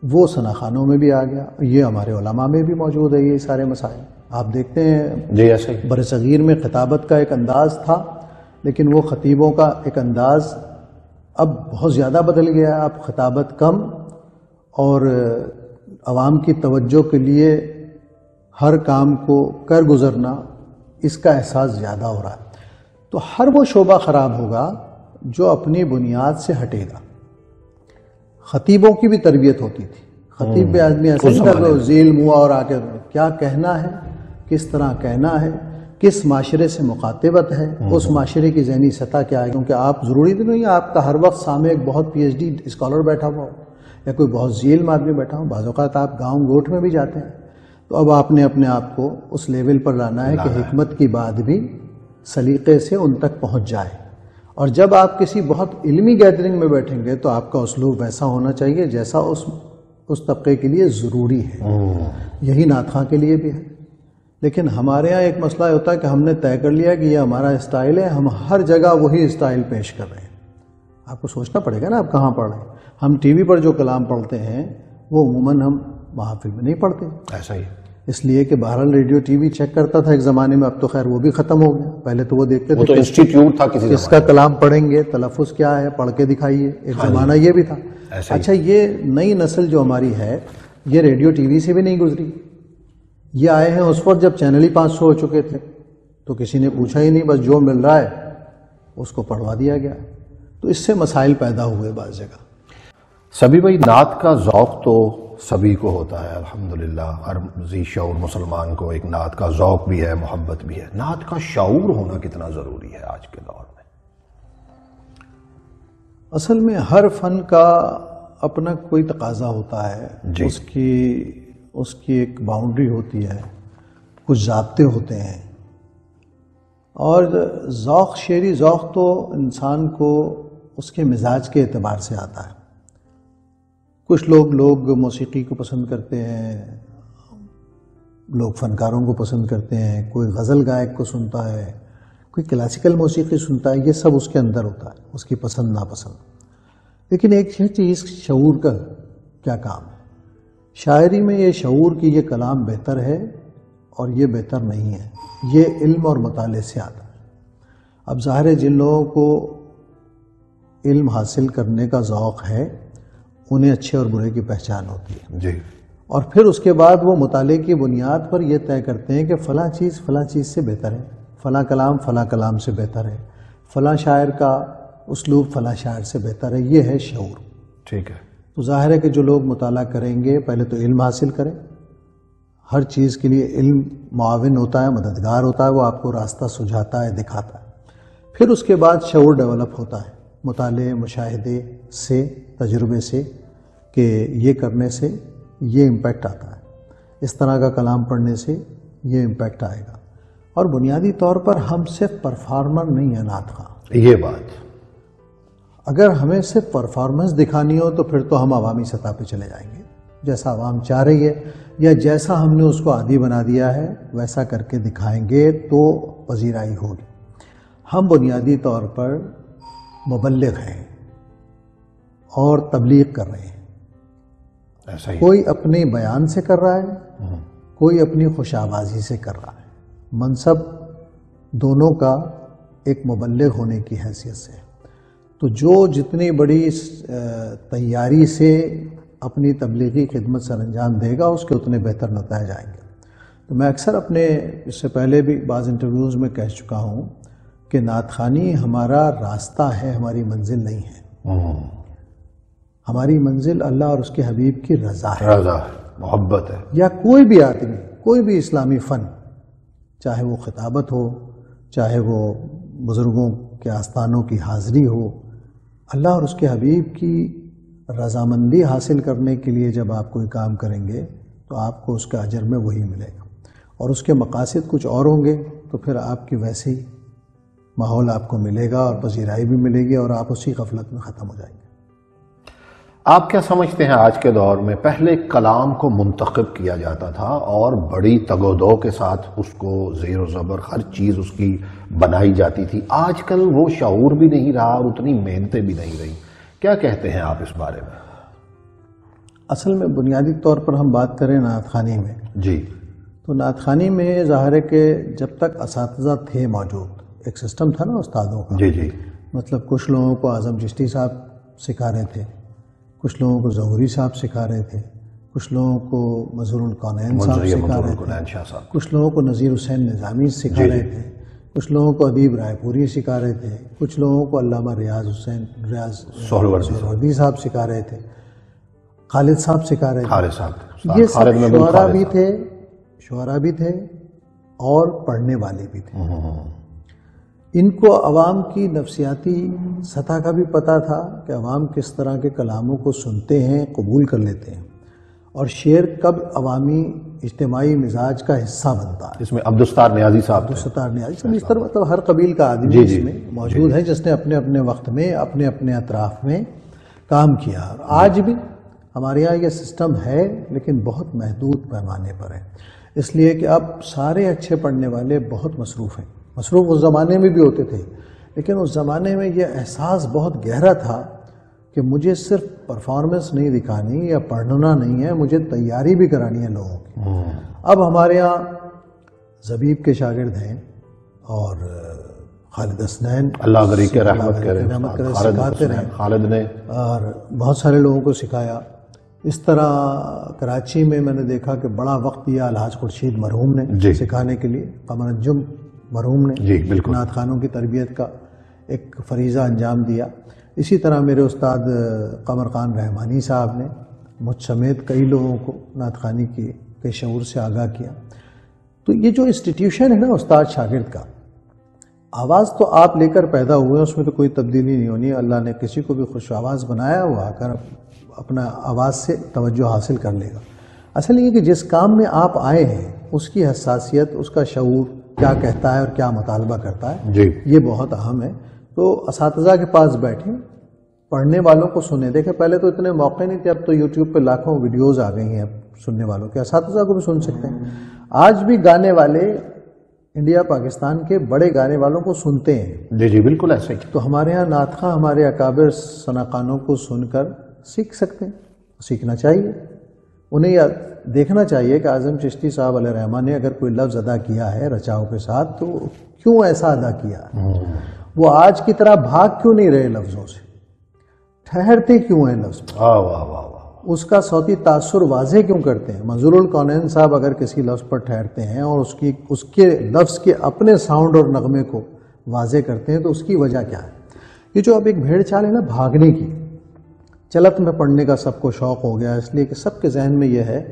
وہ ثناخوانوں میں بھی آ گیا. یہ ہمارے علماء میں بھی موجود ہے یہ سارے مسائل. آپ دیکھتے ہیں جی ایسے ہی برصغیر میں خطابت کا ایک انداز تھا، لیکن وہ خطیبوں کا ایک انداز اب بہت زیادہ بدل گیا. اب خطابت کم اور عوام کی توجہ کے لیے ہر کام کو کر گزرنا، اس کا احساس زیادہ ہو رہا ہے. تو ہر وہ شعبہ خراب ہوگا جو اپنی بنیاد سے ہٹے گا. خطیبوں کی بھی تربیت ہوتی تھی. خطیب بھی آدمی ایسا نہیں تھا کہ ذیل منہ اور آ کے کیا کہنا ہے، کس طرح کہنا ہے، کس معاشرے سے مخاطبت ہے، اس معاشرے کی ذہنی سطح کیا ہے. کیونکہ آپ ضروری تو نہیں آپ کا ہر وقت سامنے ایک بہت پی ایچ ڈی اسکالر بیٹھا ہوا ہو یا کوئی بہت ذیل آدمی بیٹھا ہو. بعض اوقات آپ گاؤں گوٹھ میں بھی جاتے ہیں تو اب آپ نے اپنے آپ کو اس لیول پر لانا ہے کہ حکمت کی بات بھی سلیقے سے ان تک پہنچ جائے. اور جب آپ کسی بہت علمی گیدرنگ میں بیٹھیں گے تو آپ کا اسلوب ویسا ہونا چاہیے جیسا اس طبقے کے لیے ضروری ہے. یہی نعت خواں کے لیے بھی ہے. لیکن ہمارے ہاں ایک مسئلہ ہوتا ہے کہ ہم نے طے کر لیا کہ یہ ہمارا اسٹائل ہے, ہم ہر جگہ وہی اسٹائل پیش کر رہے ہیں. آپ کو سوچنا پڑے گا نا آپ کہاں پڑھ رہے ہیں. ہم ٹی وی پر جو کلام پڑھتے ہیں وہ عموماً ہم محافل میں نہیں پڑھتے. ایسا ہی اس لیے کہ بہرحال ریڈیو ٹی وی چیک کرتا تھا ایک زمانے میں, اب تو خیر وہ بھی ختم ہو گیا. پہلے تو وہ دیکھتے تھے, انسٹیٹیوٹ تھا کسی کس کا کلام پڑھیں گے, تلفظ کیا ہے, پڑھ کے دکھائیے. ایک زمانہ یہ بھی تھا. اچھا, یہ نئی نسل جو ہماری ہے یہ ریڈیو ٹی وی سے بھی نہیں گزری. یہ آئے ہیں اس وقت جب چینل ہی 500 ہو چکے تھے, تو کسی نے پوچھا ہی نہیں, بس جو مل رہا ہے اس کو پڑھوا دیا گیا. تو اس سے مسائل پیدا ہوئے بعض جگہ. سبھی بھائی, نعت کا ذوق تو سبھی کو ہوتا ہے الحمدللہ. ہر ذی شعور مسلمان کو ایک نعت کا ذوق بھی ہے, محبت بھی ہے. نعت کا شعور ہونا کتنا ضروری ہے آج کے دور میں؟ اصل میں ہر فن کا اپنا کوئی تقاضا ہوتا ہے. جی. اس کی ایک باؤنڈری ہوتی ہے, کچھ ضابطے ہوتے ہیں. اور ذوق, شعری ذوق تو انسان کو اس کے مزاج کے اعتبار سے آتا ہے. کچھ لوگ موسیقی کو پسند کرتے ہیں, لوگ فنکاروں کو پسند کرتے ہیں, کوئی غزل گائک کو سنتا ہے, کوئی کلاسیکل موسیقی سنتا ہے. یہ سب اس کے اندر ہوتا ہے, اس کی پسند ناپسند. لیکن ایک چیز, شعور کا کیا کام ہے. شاعری میں یہ شعور کہ یہ کلام بہتر ہے اور یہ بہتر نہیں ہے, یہ علم اور مطالعے سے آتا ہے. اب ظاہر ہے جن لوگوں کو علم حاصل کرنے کا ذوق ہے انہیں اچھے اور برے کی پہچان ہوتی ہے. جی. اور پھر اس کے بعد وہ مطالعے کی بنیاد پر یہ طے کرتے ہیں کہ فلاں چیز سے بہتر ہے, فلاں کلام سے بہتر ہے, فلاں شاعر کا اسلوب فلاں شاعر سے بہتر ہے. یہ ہے شعور. ٹھیک ہے. تو ظاہر ہے کہ جو لوگ مطالعہ کریں گے پہلے تو علم حاصل کریں. ہر چیز کے لیے علم معاون ہوتا ہے, مددگار ہوتا ہے, وہ آپ کو راستہ سجھاتا ہے, دکھاتا ہے. پھر اس کے بعد شعور ڈیولپ ہوتا ہے مطالعے, مشاہدے سے, تجربے سے, کہ یہ کرنے سے یہ امپیکٹ آتا ہے, اس طرح کا کلام پڑھنے سے یہ امپیکٹ آئے گا. اور بنیادی طور پر ہم صرف پرفارمر نہیں ہیں نعت خواں. یہ بات, اگر ہمیں صرف پرفارمنس دکھانی ہو تو پھر تو ہم عوامی سطح پہ چلے جائیں گے. جیسا عوام چاہ رہی ہے یا جیسا ہم نے اس کو عادی بنا دیا ہے ویسا کر کے دکھائیں گے تو پذیرائی ہوگی. ہم بنیادی طور پر مبلغ ہیں اور تبلیغ کر رہے ہیں. ایسا ہی. کوئی اپنے بیان سے کر رہا ہے, کوئی اپنی خوش آوازی سے کر رہا ہے. منصب دونوں کا ایک مبلغ ہونے کی حیثیت سے. تو جو جتنی بڑی تیاری سے اپنی تبلیغی خدمت سر انجام دے گا اس کے اتنے بہتر نتائج آئیں گے. تو میں اکثر اپنے, اس سے پہلے بھی بعض انٹرویوز میں کہہ چکا ہوں کہ نعت خوانی ہمارا راستہ ہے, ہماری منزل نہیں ہے. ہماری منزل اللہ اور اس کے حبیب کی رضا ہے, محبت ہے. یا کوئی بھی آدمی, کوئی بھی اسلامی فن, چاہے وہ خطابت ہو, چاہے وہ بزرگوں کے آستانوں کی حاضری ہو, اللہ اور اس کے حبیب کی رضامندی حاصل کرنے کے لیے جب آپ کوئی کام کریں گے تو آپ کو اس کا اجر میں وہی ملے گا. اور اس کے مقاصد کچھ اور ہوں گے تو پھر آپ کی ویسے ہی ماحول آپ کو ملے گا اور پذیرائی بھی ملے گی اور آپ اسی غفلت میں ختم ہو جائیں گے. آپ کیا سمجھتے ہیں آج کے دور میں؟ پہلے کلام کو منتخب کیا جاتا تھا اور بڑی تگ و دو کے ساتھ اس کو زیر و زبر ہر چیز اس کی بنائی جاتی تھی. آج کل وہ شعور بھی نہیں رہا اور اتنی محنتیں بھی نہیں رہی. کیا کہتے ہیں آپ اس بارے میں؟ اصل میں بنیادی طور پر ہم بات کریں نعت خوانی میں, جی, تو نعت خوانی میں ظاہر ہے کہ جب تک اساتذہ تھے موجود, ایک سسٹم تھا نا استادوں کا. جی جی. مطلب کچھ لوگوں کو اعظم چشتی صاحب سکھا رہے تھے, کچھ لوگوں کو ظہوری صاحب سکھا رہے تھے, کچھ لوگوں کو مظہر الکونین صاحب سکھا رہے تھے, کچھ لوگوں کو نذیر حسین نظامی سکھا رہے تھے, کچھ لوگوں کو ادیب رائے پوری سکھا رہے تھے, کچھ لوگوں کو علامہ ریاض سہروردی صاحب سکھا رہے تھے, خالد صاحب سکھا رہے تھے. یہ سب شعراء بھی تھے اور پڑھنے والے بھی تھے. ان کو عوام کی نفسیاتی سطح کا بھی پتہ تھا کہ عوام کس طرح کے کلاموں کو سنتے ہیں, قبول کر لیتے ہیں, اور شعر کب عوامی اجتماعی مزاج کا حصہ بنتا ہے. اس میں عبدالستار نیازی صاحب عبدالستار نیازی صاحب اس طرح مطلب ہر قبیل کا آدمی اس میں موجود ہے جس نے اپنے اپنے وقت میں اپنے اپنے اطراف میں کام کیا. اور آج بھی ہمارے یہاں یہ سسٹم ہے لیکن بہت محدود پیمانے پر ہے، اس لیے کہ اب سارے اچھے پڑھنے والے بہت مصروف ہیں. مصروف اس زمانے میں بھی ہوتے تھے، لیکن اس زمانے میں یہ احساس بہت گہرا تھا کہ مجھے صرف پرفارمنس نہیں دکھانی یا پڑھنا نہیں ہے، مجھے تیاری بھی کرانی ہے لوگوں کی. اب ہمارے یہاں زبیب کے شاگرد ہیں اور خالد حسنین، اللہ غریق کے رحمت کرے، سکھاتے رہے، خالد نے اور بہت سارے لوگوں کو سکھایا. اس طرح کراچی میں میں نے دیکھا کہ بڑا وقت دیا الحاج خورشید مرحوم نے سکھانے کے لیے، قمر انجم مرحوم نے نعت خوانوں کی تربیت کا ایک فریضہ انجام دیا. اسی طرح میرے استاد قمر خان رحمانی صاحب نے مجھ سمیت کئی لوگوں کو نعت خوانی کے شعور سے آگاہ کیا. تو یہ جو انسٹیٹیوشن ہے نا استاد شاگرد کا، آواز تو آپ لے کر پیدا ہوئے ہیں، اس میں تو کوئی تبدیلی نہیں ہونی. اللہ نے کسی کو بھی خوش آواز بنایا، وہ آ کر اپنا آواز سے توجہ حاصل کر لے گا. اصل یہ کہ جس کام میں آپ آئے ہیں اس کی حساسیت، اس کا شعور کیا کہتا ہے اور کیا مطالبہ کرتا ہے، یہ بہت اہم ہے. تو اساتذہ کے پاس بیٹھیں، پڑھنے والوں کو سنیں. دیکھیں پہلے تو اتنے موقع نہیں تھے، اب تو یوٹیوب پہ لاکھوں ویڈیوز آ گئی ہیں سننے والوں کے. اساتذہ کو بھی سن سکتے ہیں. آج بھی گانے والے انڈیا پاکستان کے بڑے گانے والوں کو سنتے ہیں. جی بالکل ایسے ہی. تو ہمارے ہاں نعت خواں ہمارے اکابر ثناخوانوں کو سن کر سیکھ سکتے ہیں، سیکھنا چاہیے. انہیں دیکھنا چاہیے کہ اعظم چشتی صاحب علیہ الرحمٰن نے اگر کوئی لفظ ادا کیا ہے رچاؤ کے ساتھ تو کیوں ایسا ادا کیا، وہ آج کی طرح بھاگ کیوں نہیں رہے لفظوں سے، ٹھہرتے کیوں ہیں لفظ، اس کا صوتی تاثر واضح کیوں کرتے ہیں. منظور الکونین صاحب اگر کسی لفظ پر ٹھہرتے ہیں اور اس کے لفظ کے اپنے ساؤنڈ اور نغمے کو واضح کرتے ہیں تو اس کی وجہ کیا ہے. یہ جو اب ایک بھیڑ چال ہے نا بھاگنے کی، چلت میں پڑھنے کا سب کو شوق ہو گیا، اس لیے کہ سب کے ذہن میں یہ ہے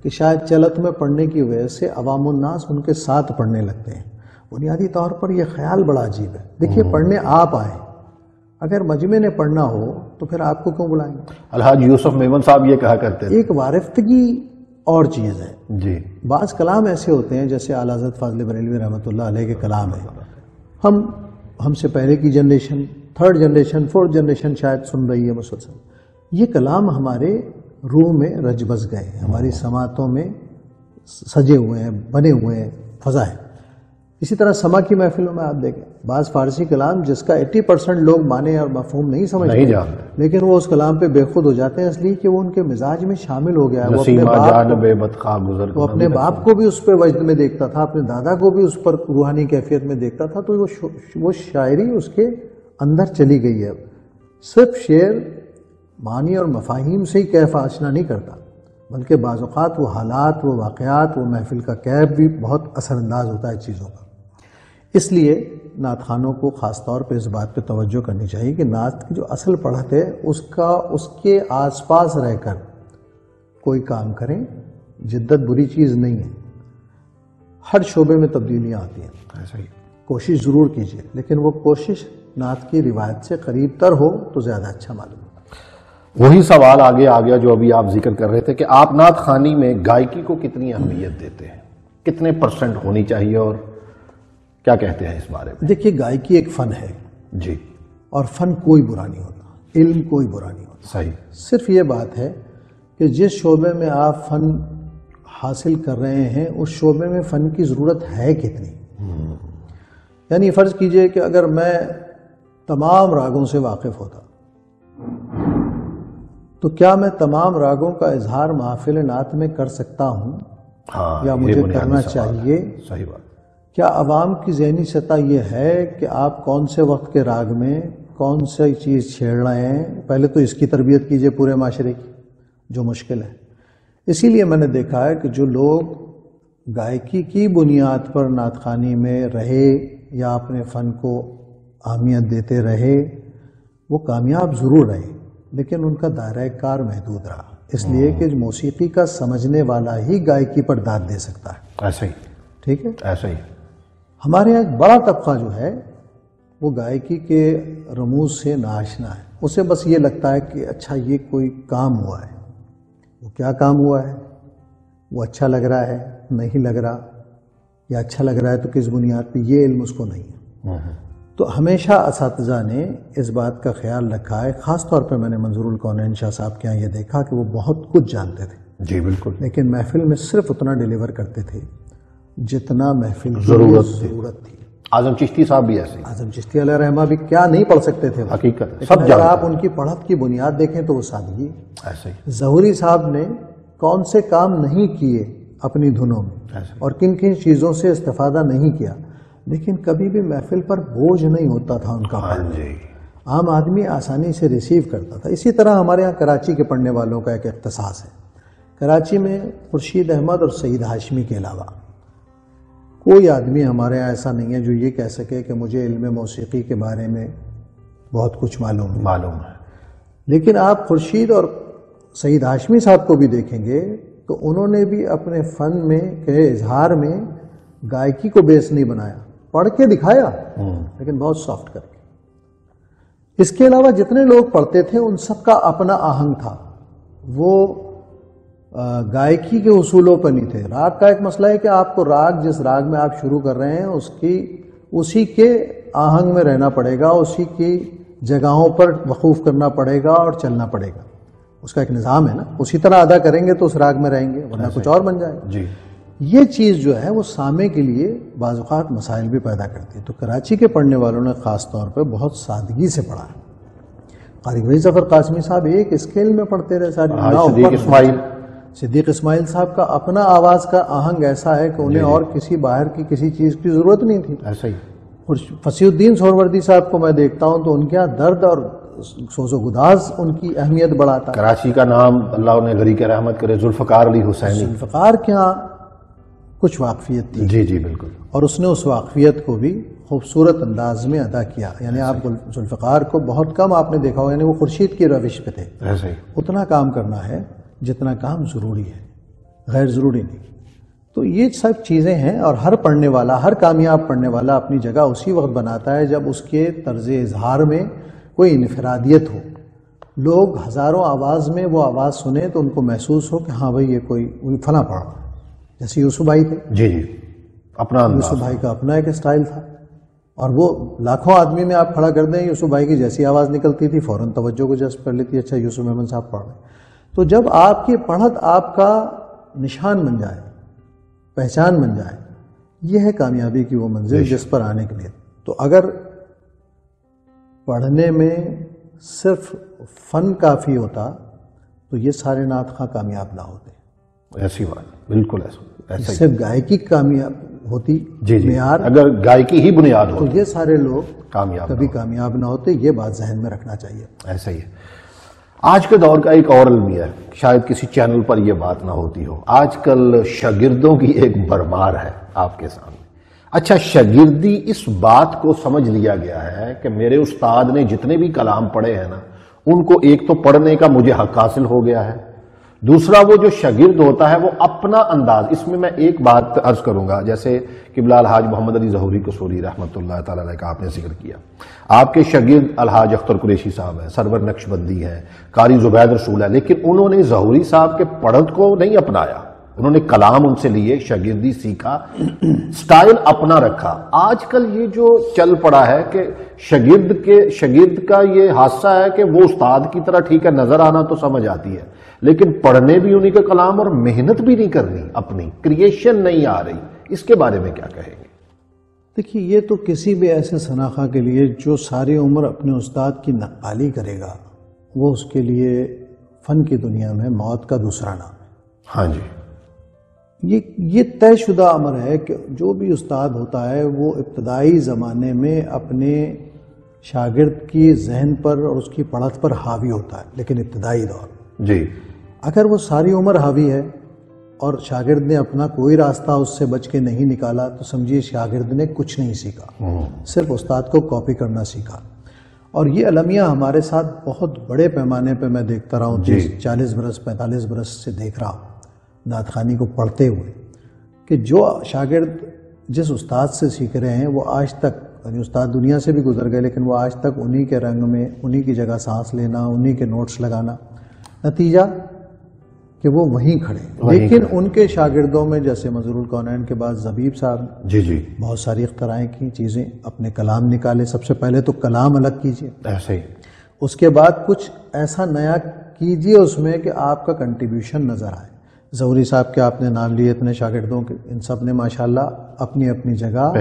کہ شاید چلت میں پڑھنے کی وجہ سے عوام الناس ان کے ساتھ پڑھنے لگتے ہیں. بنیادی طور پر یہ خیال بڑا عجیب ہے. دیکھیے پڑھنے آپ آئیں، اگر مجمع نے پڑھنا ہو تو پھر آپ کو کیوں بلائیں گے. الحاج یوسف میمن صاحب یہ کہا کرتے ہیں ایک وارفتگی اور چیز ہے. جی بعض کلام ایسے ہوتے ہیں جیسے اعلیٰ حضرت فاضل بریلوی رحمۃ اللہ علیہ کے کلام ہیں، ہم سے پہلے کی generation, third generation, fourth generation شاید سن رہی ہے مسلسل. یہ کلام ہمارے روح میں رچ بس گئے ہیں، ہماری سماعتوں میں سجے ہوئے ہیں، بنے ہوئے ہیں، فضا ہے. اسی طرح سما کی محفلوں میں آپ دیکھیں بعض فارسی کلام جس کا 80% لوگ معنی اور مفہوم نہیں سمجھتے لیکن وہ اس کلام پہ بے خود ہو جاتے ہیں، اس لیے کہ وہ ان کے مزاج میں شامل ہو گیا ہے. وہ اپنے باپ کو بھی اس پہ وجد میں دیکھتا تھا، اپنے دادا کو بھی اس پر روحانی کیفیت میں دیکھتا تھا، تو وہ شاعری اس کے اندر چلی گئی ہے. صرف شعر معنی اور مفاہیم سے ہی کیف آشنا نہیں کرتا، بلکہ بعض اوقات وہ حالات، وہ واقعات، وہ محفل کا کیف بھی بہت اثر انداز ہوتا ہے چیزوں کا. اس لیے نعت خوانوں کو خاص طور پہ اس بات پہ توجہ کرنی چاہیے کہ نعت کی جو اصل پڑھت ہے اس کے آس پاس رہ کر کوئی کام کریں. جدت بری چیز نہیں ہے، ہر شعبے میں تبدیلیاں آتی ہیں، کوشش ضرور کیجیے، لیکن وہ کوشش نعت کی روایت سے قریب تر ہو تو زیادہ اچھا معلوم ہے. وہی سوال آگے آ گیا جو ابھی آپ ذکر کر رہے تھے کہ آپ نعت خوانی میں گائکی کو کتنی اہمیت دیتے ہیں، کتنے % ہونی چاہیے اور کیا کہتے ہیں اس بارے میں؟ دیکھیے گائکی ایک فن ہے جی، اور فن کوئی برا نہیں ہوتا، علم کوئی برا نہیں ہوتا. صحیح. صرف یہ بات ہے کہ جس شعبے میں آپ فن حاصل کر رہے ہیں اس شعبے میں فن کی ضرورت ہے کتنی. یعنی فرض کیجئے کہ اگر میں تمام راگوں سے واقف ہوتا تو کیا میں تمام راگوں کا اظہار محافل نعت میں کر سکتا ہوں یا مجھے کرنا چاہیے؟ صحیح بات. کیا عوام کی ذہنی سطح یہ ہے کہ آپ کون سے وقت کے راگ میں کون سی چیز چھیڑ رہے ہیں؟ پہلے تو اس کی تربیت کیجئے پورے معاشرے کی، جو مشکل ہے. اسی لیے میں نے دیکھا ہے کہ جو لوگ گائکی کی بنیاد پر نعت خوانی میں رہے یا اپنے فن کو اہمیت دیتے رہے وہ کامیاب ضرور رہے، لیکن ان کا دائرہ کار محدود رہا، اس لیے کہ موسیقی کا سمجھنے والا ہی گائکی پر داد دے سکتا ہے. ایسا ہی. ٹھیک ہے. ایسا ہی. ہمارے یہاں ایک بڑا طبقہ جو ہے وہ گائکی کے رموز سے ناآشنا ہے. اسے بس یہ لگتا ہے کہ اچھا یہ کوئی کام ہوا ہے. وہ کیا کام ہوا ہے؟ وہ اچھا لگ رہا ہے نہیں لگ رہا، یا اچھا لگ رہا ہے تو کس بنیاد پہ، یہ علم اس کو نہیں ہے۔ تو ہمیشہ اساتذہ نے اس بات کا خیال رکھا ہے، خاص طور پہ میں نے منظور الکونین شاہ صاحب کے یہاں یہ دیکھا کہ وہ بہت کچھ جانتے تھے، جی بالکل، لیکن محفل میں صرف اتنا ڈیلیور کرتے تھے جتنا محفل کی ضرورت تھی۔ اعظم چشتی صاحب بھی ایسے، اعظم چشتی علیہ رحمہ بھی کیا نہیں پڑھ سکتے تھے، حقیقت سب اگر آپ ان کی پڑھت کی بنیاد دیکھیں تو وہ سادگی۔ ایسے ہی ظہوری صاحب نے کون سے کام نہیں کیے اپنی دھنوں میں اور کن کن چیزوں سے استفادہ نہیں کیا، لیکن کبھی بھی محفل پر بوجھ نہیں ہوتا تھا ان کا پڑھنا، عام آدمی آسانی سے ریسیو کرتا تھا۔ اسی طرح ہمارے ہاں کراچی کے پڑھنے والوں کا ایک اختصاص ہے، کراچی میں خورشید احمد اور سعید ہاشمی کے علاوہ کوئی آدمی ہمارے یہاں ایسا نہیں ہے جو یہ کہہ سکے کہ مجھے علم موسیقی کے بارے میں بہت کچھ معلوم ہے۔ لیکن آپ خورشید اور سعید ہاشمی صاحب کو بھی دیکھیں گے تو انہوں نے بھی اپنے فن میں کے اظہار میں گائکی کو بیس نہیں بنایا، پڑھ کے دکھایا لیکن بہت سافٹ کر کے۔ اس کے علاوہ جتنے لوگ پڑھتے تھے ان سب کا اپنا آہنگ تھا، وہ گائکی کے اصولوں پر نہیں تھے۔ راگ کا ایک مسئلہ ہے کہ آپ کو راگ جس راگ میں آپ شروع کر رہے ہیں اسی کے آہنگ میں رہنا پڑے گا، اسی کی جگہوں پر وقوف کرنا پڑے گا اور چلنا پڑے گا، اس کا ایک نظام ہے نا، اسی طرح ادا کریں گے تو اس راگ میں رہیں گے، ورنہ کچھ اور بن جائے گا۔ جی یہ چیز جو ہے وہ سامع کے لیے بعض اوقات مسائل بھی پیدا کرتی ہے۔ تو کراچی کے پڑھنے والوں نے خاص طور پہ بہت سادگی سے پڑھا ہے۔ قاری وحید ظفر قاسمی صاحب ایک اسکیل میں پڑھتے رہے ساری۔ صدیق اسماعیل صاحب کا اپنا آواز کا آہنگ ایسا ہے کہ انہیں اور کسی باہر کی کسی چیز کی ضرورت نہیں تھی۔ ایسا ہی فصیح الدین سہروردی صاحب کو میں دیکھتا ہوں تو ان کے یہاں درد اور سوز و گداز ان کی اہمیت بڑھاتا ہے۔ کراچی کا نام اللہ انہیں غریق رحمت کرے، ذوالفقار علی حسینی، ذوالفقار کے یہاں کچھ واقفیت تھی، جی جی بالکل، اور اس نے اس واقفیت کو بھی خوبصورت انداز میں ادا کیا۔ یعنی آپ ذوالفقار کو بہت کم آپ نے دیکھا ہو، یعنی وہ خورشید کی روش پہ تھے، ایسا ہی اتنا کام کرنا ہے جتنا کام ضروری ہے، غیر ضروری نہیں۔ تو یہ سب چیزیں ہیں، اور ہر پڑھنے والا، ہر کامیاب پڑھنے والا اپنی جگہ اسی وقت بناتا ہے جب اس کے طرز اظہار میں کوئی انفرادیت ہو، لوگ ہزاروں آواز میں وہ آواز سنیں تو ان کو محسوس ہو کہ ہاں بھائی یہ کوئی فلاں پڑھ رہا ہے۔ جیسے یوسف بھائی تھے، جی جی اپنا یوسف بھائی کا اپنا ایک اسٹائل تھا، اور وہ لاکھوں آدمی میں آپ کھڑا کر دیں، یوسف بھائی کی جیسی آواز نکلتی تھی فوراً توجہ کو جذب کر لیتی، اچھا یوسف احمد صاحب پڑھ رہے ہیں۔ تو جب آپ کی پڑھت آپ کا نشان بن جائے، پہچان بن جائے، یہ ہے کامیابی کی وہ منزل جس پر آنے کے لیے۔ تو اگر پڑھنے میں صرف فن کافی ہوتا تو یہ سارے نعت خواں کامیاب نہ ہوتے۔ ایسی بات، بالکل ایسا صرف گائکی کامیاب ہوتی معیار، اگر گائکی ہی بنیاد ہو تو یہ سارے لوگ کامیاب کبھی کامیاب نہ ہوتے۔ یہ بات ذہن میں رکھنا چاہیے۔ ایسا ہی ہے۔ آج کے دور کا ایک اور المیہ ہے، شاید کسی چینل پر یہ بات نہ ہوتی ہو، آج کل شاگردوں کی ایک بھرمار ہے آپ کے سامنے۔ اچھا، شاگردی اس بات کو سمجھ لیا گیا ہے کہ میرے استاد نے جتنے بھی کلام پڑھے ہیں نا، ان کو ایک تو پڑھنے کا مجھے حق حاصل ہو گیا ہے، دوسرا وہ جو شاگرد ہوتا ہے وہ اپنا انداز، اس میں میں ایک بات عرض کروں گا، جیسے قبلہ الحاج محمد علی ظہوری قصوری رحمۃ اللہ تعالی علیہ کا آپ نے ذکر کیا، آپ کے شاگرد الحاج اختر قریشی صاحب ہیں، سرور نقشبندی ہیں، قاری زبید رسول ہے، لیکن انہوں نے ظہوری صاحب کے پڑھت کو نہیں اپنایا، انہوں نے کلام ان سے لیے، شاگردی سیکھا، سٹائل اپنا رکھا۔ آج کل یہ جو چل پڑا ہے کہ شاگرد کا یہ حادثہ ہے کہ وہ استاد کی طرح ٹھیک ہے نظر آنا تو سمجھ آتی ہے، لیکن پڑھنے بھی انہی کے کلام اور محنت بھی نہیں کرنی، اپنی کریشن نہیں آ رہی، اس کے بارے میں کیا کہیں گے؟ دیکھیے، یہ تو کسی بھی ایسے شناخہ کے لیے جو ساری عمر اپنے استاد کی نقالی کرے گا، وہ اس کے لیے فن کی دنیا میں موت کا دوسرا نام ہے۔ ہاں جی، یہ طے شدہ امر ہے کہ جو بھی استاد ہوتا ہے وہ ابتدائی زمانے میں اپنے شاگرد کی ذہن پر اور اس کی پڑھت پر حاوی ہوتا ہے، لیکن ابتدائی دور جی، اگر وہ ساری عمر حاوی ہے اور شاگرد نے اپنا کوئی راستہ اس سے بچ کے نہیں نکالا تو سمجھیے شاگرد نے کچھ نہیں سیکھا، صرف استاد کو کاپی کرنا سیکھا۔ اور یہ المیہ ہمارے ساتھ بہت بڑے پیمانے پہ میں دیکھتا رہا ہوں، 40 برس 45 برس سے دیکھ رہا ہوں نعت خوانی کو پڑھتے ہوئے، کہ جو شاگرد جس استاد سے سیکھ رہے ہیں وہ آج تک، یعنی استاد دنیا سے بھی گزر گئے لیکن وہ آج تک انہی کے رنگ میں، انہی کی جگہ سانس لینا، انہی کے نوٹس لگانا، نتیجہ کہ وہ وہیں کھڑے. لیکن ان کے شاگردوں میں جیسے منظور الکونین کے بعد زبیب صاحب جی جی بہت ساری اختراعیں کی چیزیں، اپنے کلام نکالے. سب سے پہلے تو کلام الگ کیجئے، ایسے ہی اس کے بعد کچھ ایسا نیا کیجئے اس میں کہ آپ کا کنٹریبیوشن نظر آئے. ظہوری صاحب کے آپ نے نام لیے اتنے شاگردوں کے، ان سب نے ماشاءاللہ اپنی اپنی جگہ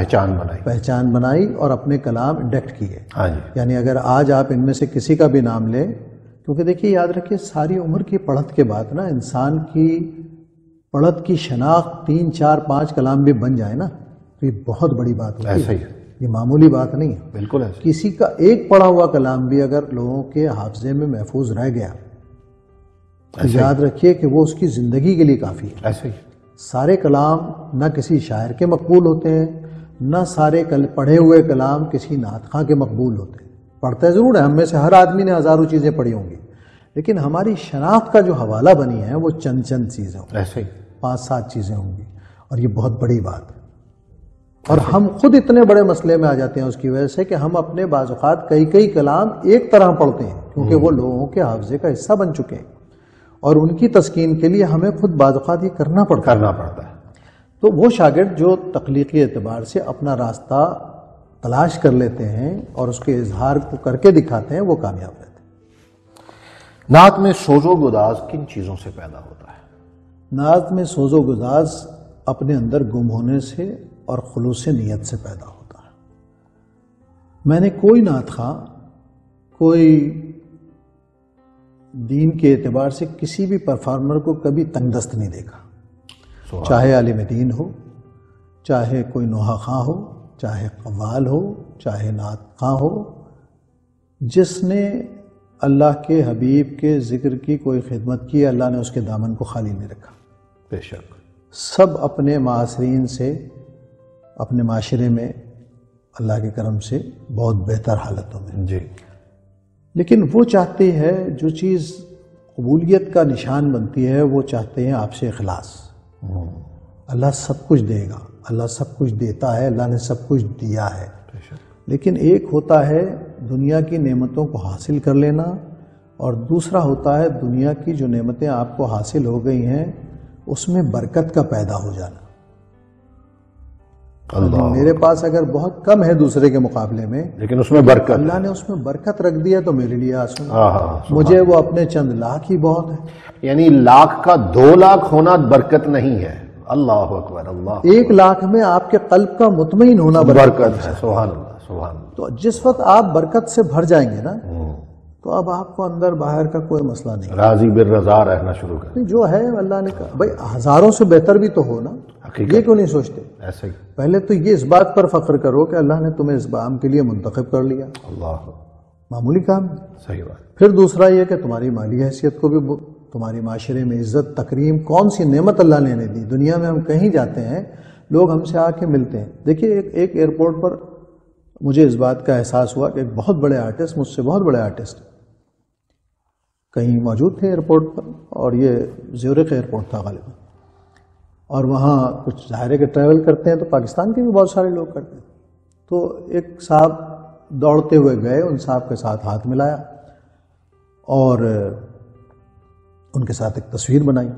پہچان بنائی اور اپنے کلام انڈکٹ کیے. ہاں جی. یعنی اگر آج آپ ان میں سے کسی کا بھی نام لیں، کیونکہ دیکھیے یاد رکھیے ساری عمر کی پڑھت کے بعد نا انسان کی پڑھت کی شناخت 3 4 5 کلام بھی بن جائے نا تو یہ بہت بڑی بات ہوتی ہے. ایسا ہی یہ معمولی بات نہیں ہے. بالکل ایسا. کسی کا ایک پڑھا ہوا کلام بھی اگر لوگوں کے حافظے میں محفوظ رہ گیا تو یاد رکھیے کہ وہ اس کی زندگی کے لیے کافی ہے. ایسا ہی سارے کلام نہ کسی شاعر کے مقبول ہوتے ہیں، نہ سارے پڑھے ہوئے کلام کسی نعت خواں کے مقبول ہوتے ہیں. پڑھتے ضرور ہے، ہم میں سے ہر آدمی نے ہزاروں چیزیں پڑھی ہوں گی، لیکن ہماری شناخت کا جو حوالہ بنی ہے وہ چند چیزیں ہوں گی، ایسے ہی 5 7 چیزیں ہوں گی، اور یہ بہت بڑی بات ہے. اور ہم خود اتنے بڑے مسئلے میں آ جاتے ہیں اس کی وجہ سے کہ ہم اپنے بعض اوقات کئی کلام ایک طرح پڑھتے ہیں کیونکہ وہ لوگوں کے حافظے کا حصہ بن چکے ہیں، اور ان کی تسکین کے لیے ہمیں خود بعض اوقات یہ کرنا پڑتا ہے. تو وہ شاگرد جو تخلیقی اعتبار سے اپنا راستہ تلاش کر لیتے ہیں اور اس کے اظہار کو کر کے دکھاتے ہیں وہ کامیاب رہتے ہیں. نعت میں سوز و گداز کن چیزوں سے پیدا ہوتا ہے؟ نعت میں سوز و گداز اپنے اندر گم ہونے سے اور خلوص نیت سے پیدا ہوتا ہے. میں نے کوئی نعت خواں، کوئی دین کے اعتبار سے کسی بھی پرفارمر کو کبھی تنگ دست نہیں دیکھا، چاہے عالم دین ہو، چاہے کوئی نوحہ خواں ہو، چاہے قوال ہو، چاہے نعت خواں ہو. جس نے اللہ کے حبیب کے ذکر کی کوئی خدمت کی، اللہ نے اس کے دامن کو خالی نہیں رکھا. بے شک سب اپنے معاصرین سے، اپنے معاشرے میں اللہ کے کرم سے بہت بہتر حالتوں میں. جی. لیکن وہ چاہتے ہیں جو چیز قبولیت کا نشان بنتی ہے، وہ چاہتے ہیں آپ سے اخلاص. اللہ سب کچھ دے گا، اللہ سب کچھ دیتا ہے، اللہ نے سب کچھ دیا ہے، لیکن ایک ہوتا ہے دنیا کی نعمتوں کو حاصل کر لینا، اور دوسرا ہوتا ہے دنیا کی جو نعمتیں آپ کو حاصل ہو گئی ہیں اس میں برکت کا پیدا ہو جانا. میرے پاس اگر بہت کم ہے دوسرے کے مقابلے میں، لیکن اس میں برکت، اللہ نے اس میں برکت رکھ دیا تو میرے لیے آسان. مجھے وہ اپنے چند لاکھ ہی بہت ہے. یعنی لاکھ کا 2 لاکھ ہونا برکت نہیں ہے. اللہ اکبر. اللہ 1 لاکھ میں آپ کے قلب کا مطمئن ہونا برکت ہے. سبحان اللہ سبحان اللہ. تو جس وقت آپ برکت سے بھر جائیں گے نا تو اب آپ کو اندر باہر کا کوئی مسئلہ نہیں، راضی بالرضا رہنا شروع کر. جو ہے اللہ نے کہا بھائی ہزاروں سے بہتر بھی تو ہو نا، یہ کیوں نہیں سوچتے؟ ایسے ہی پہلے تو یہ اس بات پر فخر کرو کہ اللہ نے تمہیں اس کام کے لیے منتخب کر لیا. اللہ معمولی کام. صحیح بات. پھر دوسرا یہ کہ تمہاری مالی حیثیت کو بھی، تمہاری معاشرے میں عزت تکریم، کون سی نعمت اللہ نے دی. دنیا میں ہم کہیں جاتے ہیں لوگ ہم سے آ کے ملتے ہیں. دیکھیے ایک ایئرپورٹ پر مجھے اس بات کا احساس ہوا کہ ایک بہت بڑے آرٹسٹ، مجھ سے بہت بڑے آرٹسٹ کہیں موجود تھے ایئرپورٹ پر، اور یہ زیورخ ایئرپورٹ تھا غالباً، اور وہاں کچھ ظاہر ہے کہ ٹریول کرتے ہیں تو پاکستان کے بھی بہت سارے لوگ کرتے ہیں. تو ایک صاحب دوڑتے ہوئے گئے، ان صاحب کے ساتھ ہاتھ ملایا اور ان کے ساتھ ایک تصویر بنائی.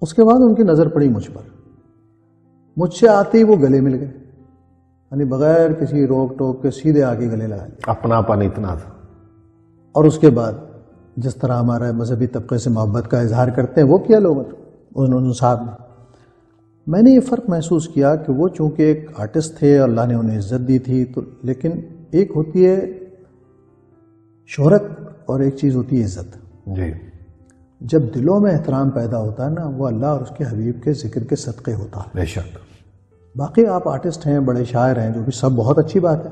اس کے بعد ان کی نظر پڑی مجھ پر، مجھ سے آتے ہی وہ گلے مل گئے، یعنی بغیر کسی روک ٹوک کے سیدھے آ کے گلے لگا لیا. اپنا پن اتنا تھا. اور اس کے بعد جس طرح ہمارا مذہبی طبقے سے محبت کا اظہار کرتے ہیں وہ کیا لوگوں نے، انہوں صاحب نے. میں نے یہ فرق محسوس کیا کہ وہ چونکہ ایک آرٹسٹ تھے، اللہ نے انہیں عزت دی تھی، تو لیکن ایک ہوتی ہے شہرت اور ایک چیز ہوتی ہے عزت. جی. جب دلوں میں احترام پیدا ہوتا ہے نا، وہ اللہ اور اس کے حبیب کے ذکر کے صدقے ہوتا ہے. بے شک. باقی آپ آرٹسٹ ہیں، بڑے شاعر ہیں، جو بھی سب بہت اچھی بات ہے،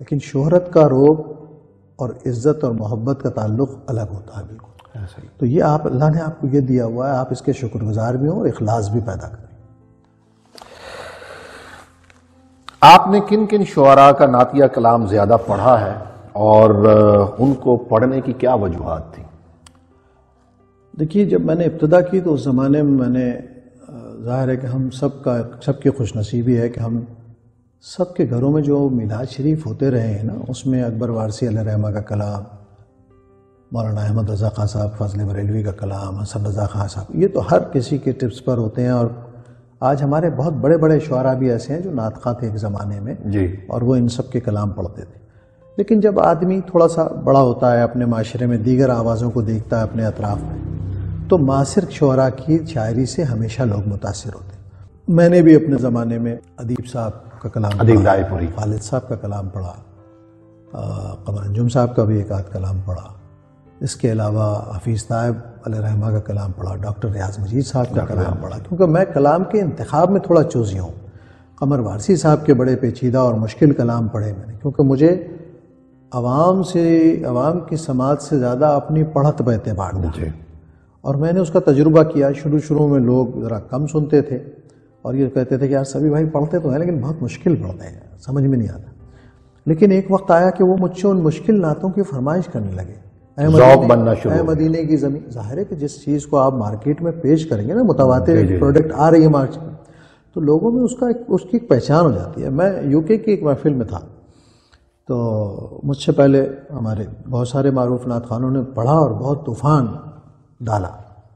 لیکن شہرت کا روب اور عزت اور محبت کا تعلق الگ ہوتا ہے بالکل. تو یہ آپ، اللہ نے آپ کو یہ دیا ہوا ہے، آپ اس کے شکر گزار بھی ہوں اور اخلاص بھی پیدا کریں. آپ نے کن کن شعراء کا نعتیہ کلام زیادہ پڑھا ہے اور ان کو پڑھنے کی کیا وجوہات تھی؟ دیکھیے جب میں نے ابتدا کی تو اس زمانے میں نے، ظاہر ہے کہ ہم سب کی خوش نصیبی ہے کہ ہم سب کے گھروں میں جو میلاد شریف ہوتے رہے ہیں نا، اس میں اکبر وارثی علیہ رحمہ کا کلام، مولانا احمد رضا خان صاحب فضل بریلوی کا کلام، حسن رضا خان صاحب، یہ تو ہر کسی کے ٹپس پر ہوتے ہیں. اور آج ہمارے بہت بڑے بڑے شعراء بھی ایسے ہیں جو نعت خواں تھے ایک زمانے میں جی، اور وہ ان سب کے کلام پڑھتے تھے. لیکن جب آدمی تھوڑا سا بڑا ہوتا ہے، اپنے معاشرے میں دیگر آوازوں کو دیکھتا ہے اپنے اطراف میں، تو معاصر شعراء کی شاعری سے ہمیشہ لوگ متاثر ہوتے ہیں. میں نے بھی اپنے زمانے میں ادیب صاحب کا کلام ادیب پڑھا، رائے پوری، خالد صاحب کا کلام پڑھا، قمر انجم صاحب کا بھی ایک آدھ کلام پڑھا. اس کے علاوہ حفیظ طیب علیہ رحمہ کا کلام پڑھا، ڈاکٹر ریاض مجید صاحب کا کلام پڑھا، کیونکہ میں کلام کے انتخاب میں تھوڑا چوزی ہوں. قمر وارثی صاحب کے بڑے پیچیدہ اور مشکل کلام پڑھے میں نے، کیونکہ مجھے عوام کی سماعت سے زیادہ اپنی پڑھت پہ اعتبار تھا، اور میں نے اس کا تجربہ کیا. شروع میں لوگ ذرا کم سنتے تھے اور یہ کہتے تھے کہ یار سبھی بھائی پڑھتے تو ہیں لیکن بہت مشکل پڑھتے ہیں، سمجھ میں نہیں آتا. لیکن ایک وقت آیا کہ وہ مجھ سے ان مشکل نعتوں کی فرمائش کرنے لگے. ذوق بننا شروع اے مدینے کی زمین. ظاہر ہے کہ جس چیز کو آپ مارکیٹ میں پیش کریں گے نا، متواتر پروڈکٹ آ رہی ہے مارکیٹ میں، تو لوگوں میں اس کی ایک پہچان ہو جاتی ہے. میں یو کے کی ایک محفل میں تھا، تو مجھ سے پہلے ہمارے بہت سارے معروف نعت خوانوں نے پڑھا اور بہت طوفان ڈالا،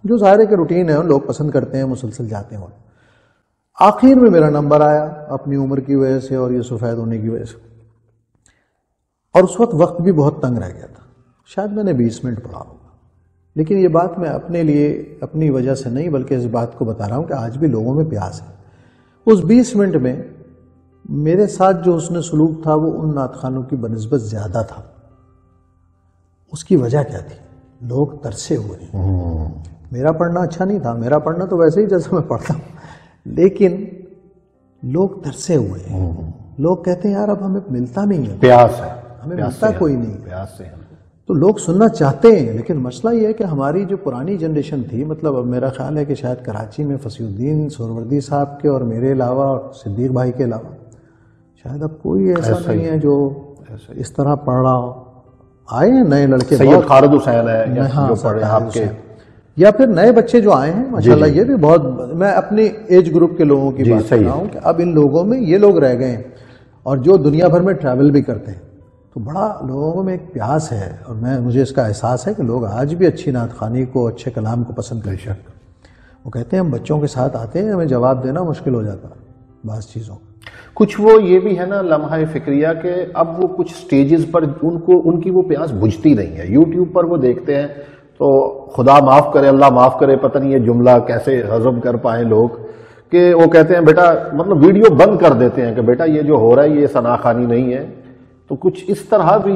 جو ظاہر ہے کہ روٹین ہے، لوگ پسند کرتے ہیں، مسلسل جاتے ہیں. آخر میں میرا نمبر آیا اپنی عمر کی وجہ سے اور یہ سفید ہونے کی وجہ سے، اور اس وقت بھی بہت تنگ رہ گیا تھا. شاید میں نے 20 منٹ پڑھا ہوگا. لیکن یہ بات میں اپنے لیے اپنی وجہ سے نہیں بلکہ اس بات کو بتا رہا ہوں کہ آج بھی لوگوں میں پیاس ہے. اس 20 منٹ میں میرے ساتھ جو حسن سلوک تھا وہ ان نعت خوانوں کی بنسبت زیادہ تھا. اس کی وجہ کیا تھی؟ لوگ ترسے ہوئے. میرا پڑھنا اچھا نہیں تھا، میرا پڑھنا تو ویسے ہی جیسے میں پڑھتا ہوں، لیکن لوگ ترسے ہوئے ہیں. لوگ کہتے ہیں یار اب ہمیں ملتا نہیں ہے، پیاس ہے، ہمیں ملتا کوئی نہیں. پیاس سے تو لوگ سننا چاہتے ہیں، لیکن مسئلہ یہ ہے کہ ہماری جو پرانی جنریشن تھی، مطلب اب میرا خیال ہے کہ شاید کراچی میں فصیح الدین سہروردی صاحب کے اور میرے علاوہ صدیق بھائی کے علاوہ شاید اب کوئی ایسا نہیں ہے جو اس طرح پڑھ رہا ہو. آئے ہیں نئے لڑکے، سید خالد حسین ہے جو پڑھے آپ کے، یا پھر نئے بچے جو آئے ہیں ماشاءاللہ. یہ بھی بہت، میں اپنی ایج گروپ کے لوگوں کی بات کر رہا ہوں کہ اب ان لوگوں میں یہ لوگ رہ گئے ہیں، اور جو دنیا بھر میں ٹریول بھی کرتے ہیں، تو بڑا لوگوں میں ایک پیاس ہے. اور مجھے اس کا احساس ہے کہ لوگ آج بھی اچھی نعت خوانی کو، اچھے کلام کو پسند کرتے ہیں. وہ کہتے ہیں ہم بچوں کے ساتھ آتے ہیں، ہمیں جواب دینا مشکل ہو جاتا ہے بعض چیزوں. کچھ وہ یہ بھی ہے نا لمحہ فکریہ کہ اب وہ کچھ سٹیجز پر ان کی وہ پیاس بجھتی نہیں ہے. یوٹیوب پر وہ دیکھتے ہیں تو خدا معاف کرے، اللہ معاف کرے، پتہ نہیں یہ جملہ کیسے ہضم کر پائیں لوگ، کہ وہ کہتے ہیں بیٹا، مطلب ویڈیو بند کر دیتے ہیں کہ بیٹا یہ جو ہو رہا ہے یہ ثنا خوانی نہیں ہے. تو کچھ اس طرح بھی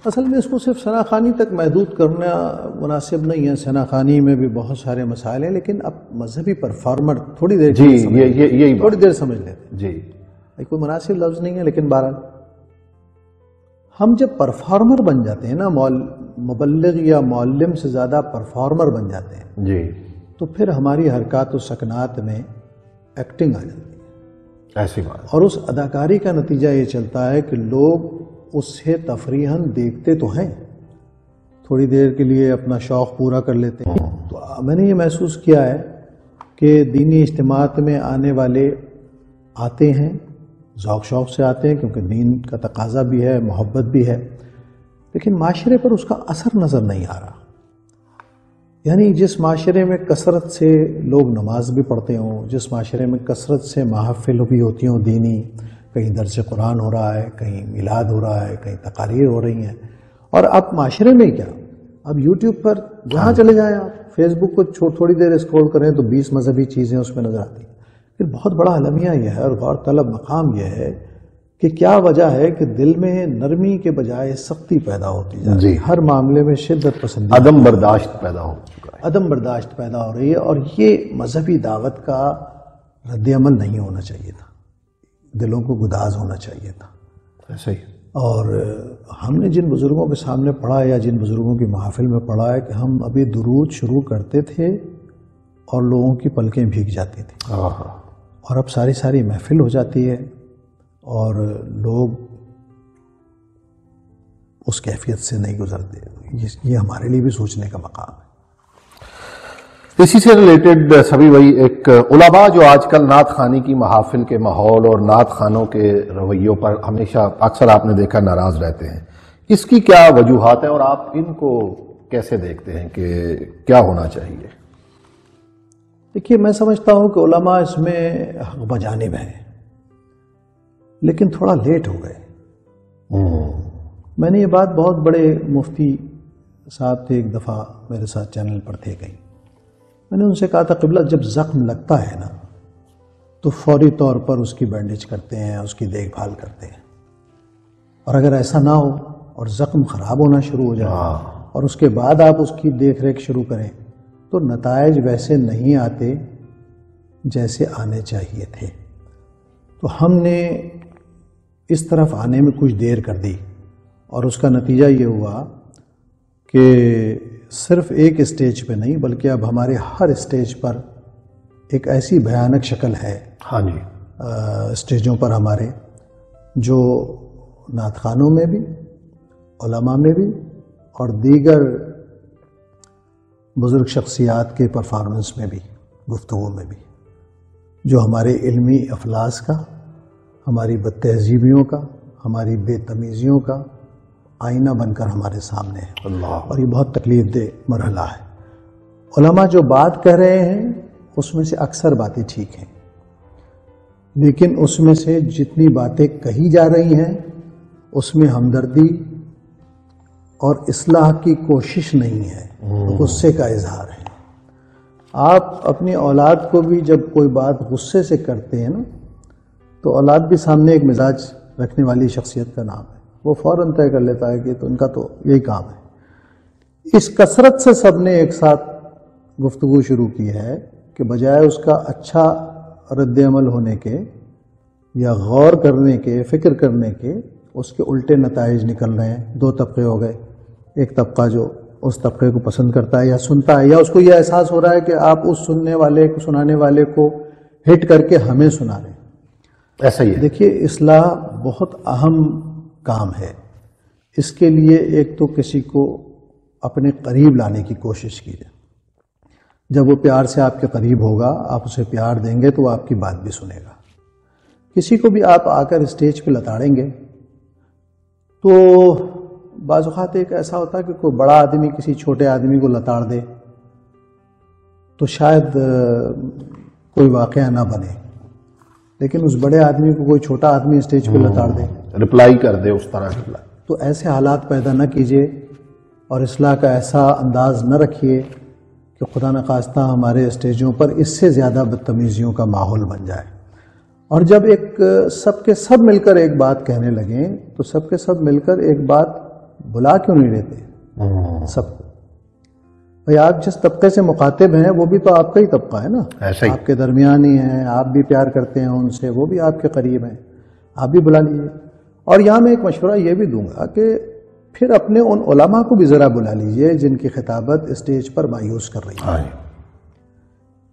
اصل میں اس کو صرف ثنا خوانی تک محدود کرنا مناسب نہیں ہے. ثنا خوانی میں بھی بہت سارے مسائل ہیں، لیکن اب مذہبی پرفارمر تھوڑی دیر تھوڑی دیر سمجھ لیتے ہیں. جی کوئی مناسب لفظ نہیں ہے، لیکن بہرحال ہم جب پرفارمر بن جاتے ہیں نا، مبلغ یا معلم سے زیادہ پرفارمر بن جاتے ہیں جی، تو پھر ہماری حرکات و سکنات میں ایکٹنگ آ جاتی ہے. ایسی بات. اور اس اداکاری کا نتیجہ یہ چلتا ہے کہ لوگ اسے تفریحاً دیکھتے تو ہیں، تھوڑی دیر کے لیے اپنا شوق پورا کر لیتے ہیں. تو میں نے یہ محسوس کیا ہے کہ دینی اجتماعات میں آنے والے آتے ہیں، ذوق شوق سے آتے ہیں کیونکہ دین کا تقاضا بھی ہے، محبت بھی ہے، لیکن معاشرے پر اس کا اثر نظر نہیں آ رہا. یعنی جس معاشرے میں کثرت سے لوگ نماز بھی پڑھتے ہوں، جس معاشرے میں کثرت سے محافل بھی ہوتی ہوں دینی، کہیں درس قرآن ہو رہا ہے، کہیں میلاد ہو رہا ہے، کہیں تقاریر ہو رہی ہیں، اور اب معاشرے میں کیا، اب یوٹیوب پر جہاں چلے جائیں آپ، فیس بک کو تھوڑی دیر اسکرول کریں تو 20 مذہبی چیزیں اس میں نظر آتی ہیں. پھر بہت بڑا المیہ یہ ہے اور غور طلب مقام یہ ہے کہ کیا وجہ ہے کہ دل میں نرمی کے بجائے سختی پیدا ہوتی جا رہی ہے. ہر معاملے میں شدت پسندی، عدم برداشت پیدا ہو چکا ہے، عدم برداشت پیدا ہو رہی ہے. اور یہ مذہبی دعوت کا رد عمل نہیں ہونا چاہیے تھا، دلوں کو گداز ہونا چاہیے تھا. ایسے ہی. اور ہم نے جن بزرگوں کے سامنے پڑھا یا جن بزرگوں کی محافل میں پڑھا ہے کہ ہم ابھی درود شروع کرتے تھے اور لوگوں کی پلکیں بھیگ جاتی تھیں، اور اب ساری محفل ہو جاتی ہے اور لوگ اس کیفیت سے نہیں گزرتے. یہ ہمارے لیے بھی سوچنے کا مقام ہے. اسی سے ریلیٹڈ سبھی بھائی، ایک علماء جو آج کل نعت خوانی کی محافل کے ماحول اور نعت خوانوں کے رویوں پر ہمیشہ اکثر آپ نے دیکھا ناراض رہتے ہیں اس کی کیا وجوہات ہیں اور آپ ان کو کیسے دیکھتے ہیں کہ کیا ہونا چاہیے؟ دیکھیے، میں سمجھتا ہوں کہ علماء اس میں حق بجانب ہیں، لیکن تھوڑا لیٹ ہو گئے۔ میں نے یہ بات بہت بڑے مفتی صاحب تھے، ایک دفعہ میرے ساتھ چینل پر تھے کہیں، میں نے ان سے کہا تھا قبلہ جب زخم لگتا ہے نا تو فوری طور پر اس کی بینڈیج کرتے ہیں، اس کی دیکھ بھال کرتے ہیں، اور اگر ایسا نہ ہو اور زخم خراب ہونا شروع ہو جائے اور اس کے بعد آپ اس کی دیکھ ریکھ شروع کریں تو نتائج ویسے نہیں آتے جیسے آنے چاہیے تھے۔ تو ہم نے اس طرف آنے میں کچھ دیر کر دی، اور اس کا نتیجہ یہ ہوا کہ صرف ایک اسٹیج پہ نہیں بلکہ اب ہمارے ہر اسٹیج پر ایک ایسی بھیانک شکل ہے ہاں جی اسٹیجوں پر ہمارے، جو نعت خوانوں میں بھی، علماء میں بھی، اور دیگر بزرگ شخصیات کے پرفارمنس میں بھی، گفتگو میں بھی، جو ہمارے علمی افلاس کا، ہماری بد تہذیبیوں کا، ہماری بے تمیزیوں کا آئینہ بن کر ہمارے سامنے ہے۔ اللہ، اور یہ بہت تکلیف دہ مرحلہ ہے۔ علماء جو بات کہہ رہے ہیں اس میں سے اکثر باتیں ٹھیک ہیں، لیکن اس میں سے جتنی باتیں کہی جا رہی ہیں اس میں ہمدردی اور اصلاح کی کوشش نہیں ہے، غصے کا اظہار ہے۔ آپ اپنی اولاد کو بھی جب کوئی بات غصے سے کرتے ہیں نا تو اولاد بھی سامنے ایک مزاج رکھنے والی شخصیت کا نام ہے، وہ فوراً طے کر لیتا ہے کہ تو ان کا تو یہی کام ہے۔ اس کثرت سے سب نے ایک ساتھ گفتگو شروع کی ہے کہ بجائے اس کا اچھا رد عمل ہونے کے یا غور کرنے کے، فکر کرنے کے، اس کے الٹے نتائج نکل رہے ہیں۔ دو طبقے ہو گئے، ایک طبقہ جو اس طبقے کو پسند کرتا ہے یا سنتا ہے، یا اس کو یہ احساس ہو رہا ہے کہ آپ اس سننے والے کو، سنانے والے کو ہٹ کر کے ہمیں سنا رہے ہیں۔ ایسا ہی ہے۔ دیکھیے، اصلاح بہت اہم کام ہے۔ اس کے لیے ایک تو کسی کو اپنے قریب لانے کی کوشش کیجیے۔ جب وہ پیار سے آپ کے قریب ہوگا، آپ اسے پیار دیں گے تو وہ آپ کی بات بھی سنے گا۔ کسی کو بھی آپ آ کر اسٹیج پہ لتاڑیں گے تو بعض اوقات ایک ایسا ہوتا ہے کہ کوئی بڑا آدمی کسی چھوٹے آدمی کو لتاڑ دے تو شاید کوئی واقعہ نہ بنے، لیکن اس بڑے آدمی کو کوئی چھوٹا آدمی اسٹیج پہ لتاڑ دے، رپلائی کر دے اس طرح کی، تو ایسے حالات پیدا نہ کیجیے اور اصلاح کا ایسا انداز نہ رکھیے کہ خدا نخواستہ ہمارے اسٹیجوں پر اس سے زیادہ بدتمیزیوں کا ماحول بن جائے۔ اور جب ایک سب کے سب مل کر ایک بات کہنے لگیں تو سب کے سب مل کر ایک بات بلا کیوں نہیں لیتے سب کو؟ بھئی آپ جس طبقے سے مخاطب ہیں وہ بھی تو آپ کا ہی طبقہ ہے نا، آپ کے درمیان ہی ہیں، آپ بھی پیار کرتے ہیں ان سے، وہ بھی آپ کے قریب ہیں، آپ بھی بلا لیجیے۔ اور یہاں میں ایک مشورہ یہ بھی دوں گا کہ پھر اپنے ان علماء کو بھی ذرا بلا لیجیے جن کی خطابت اسٹیج پر مایوس کر رہی ہے۔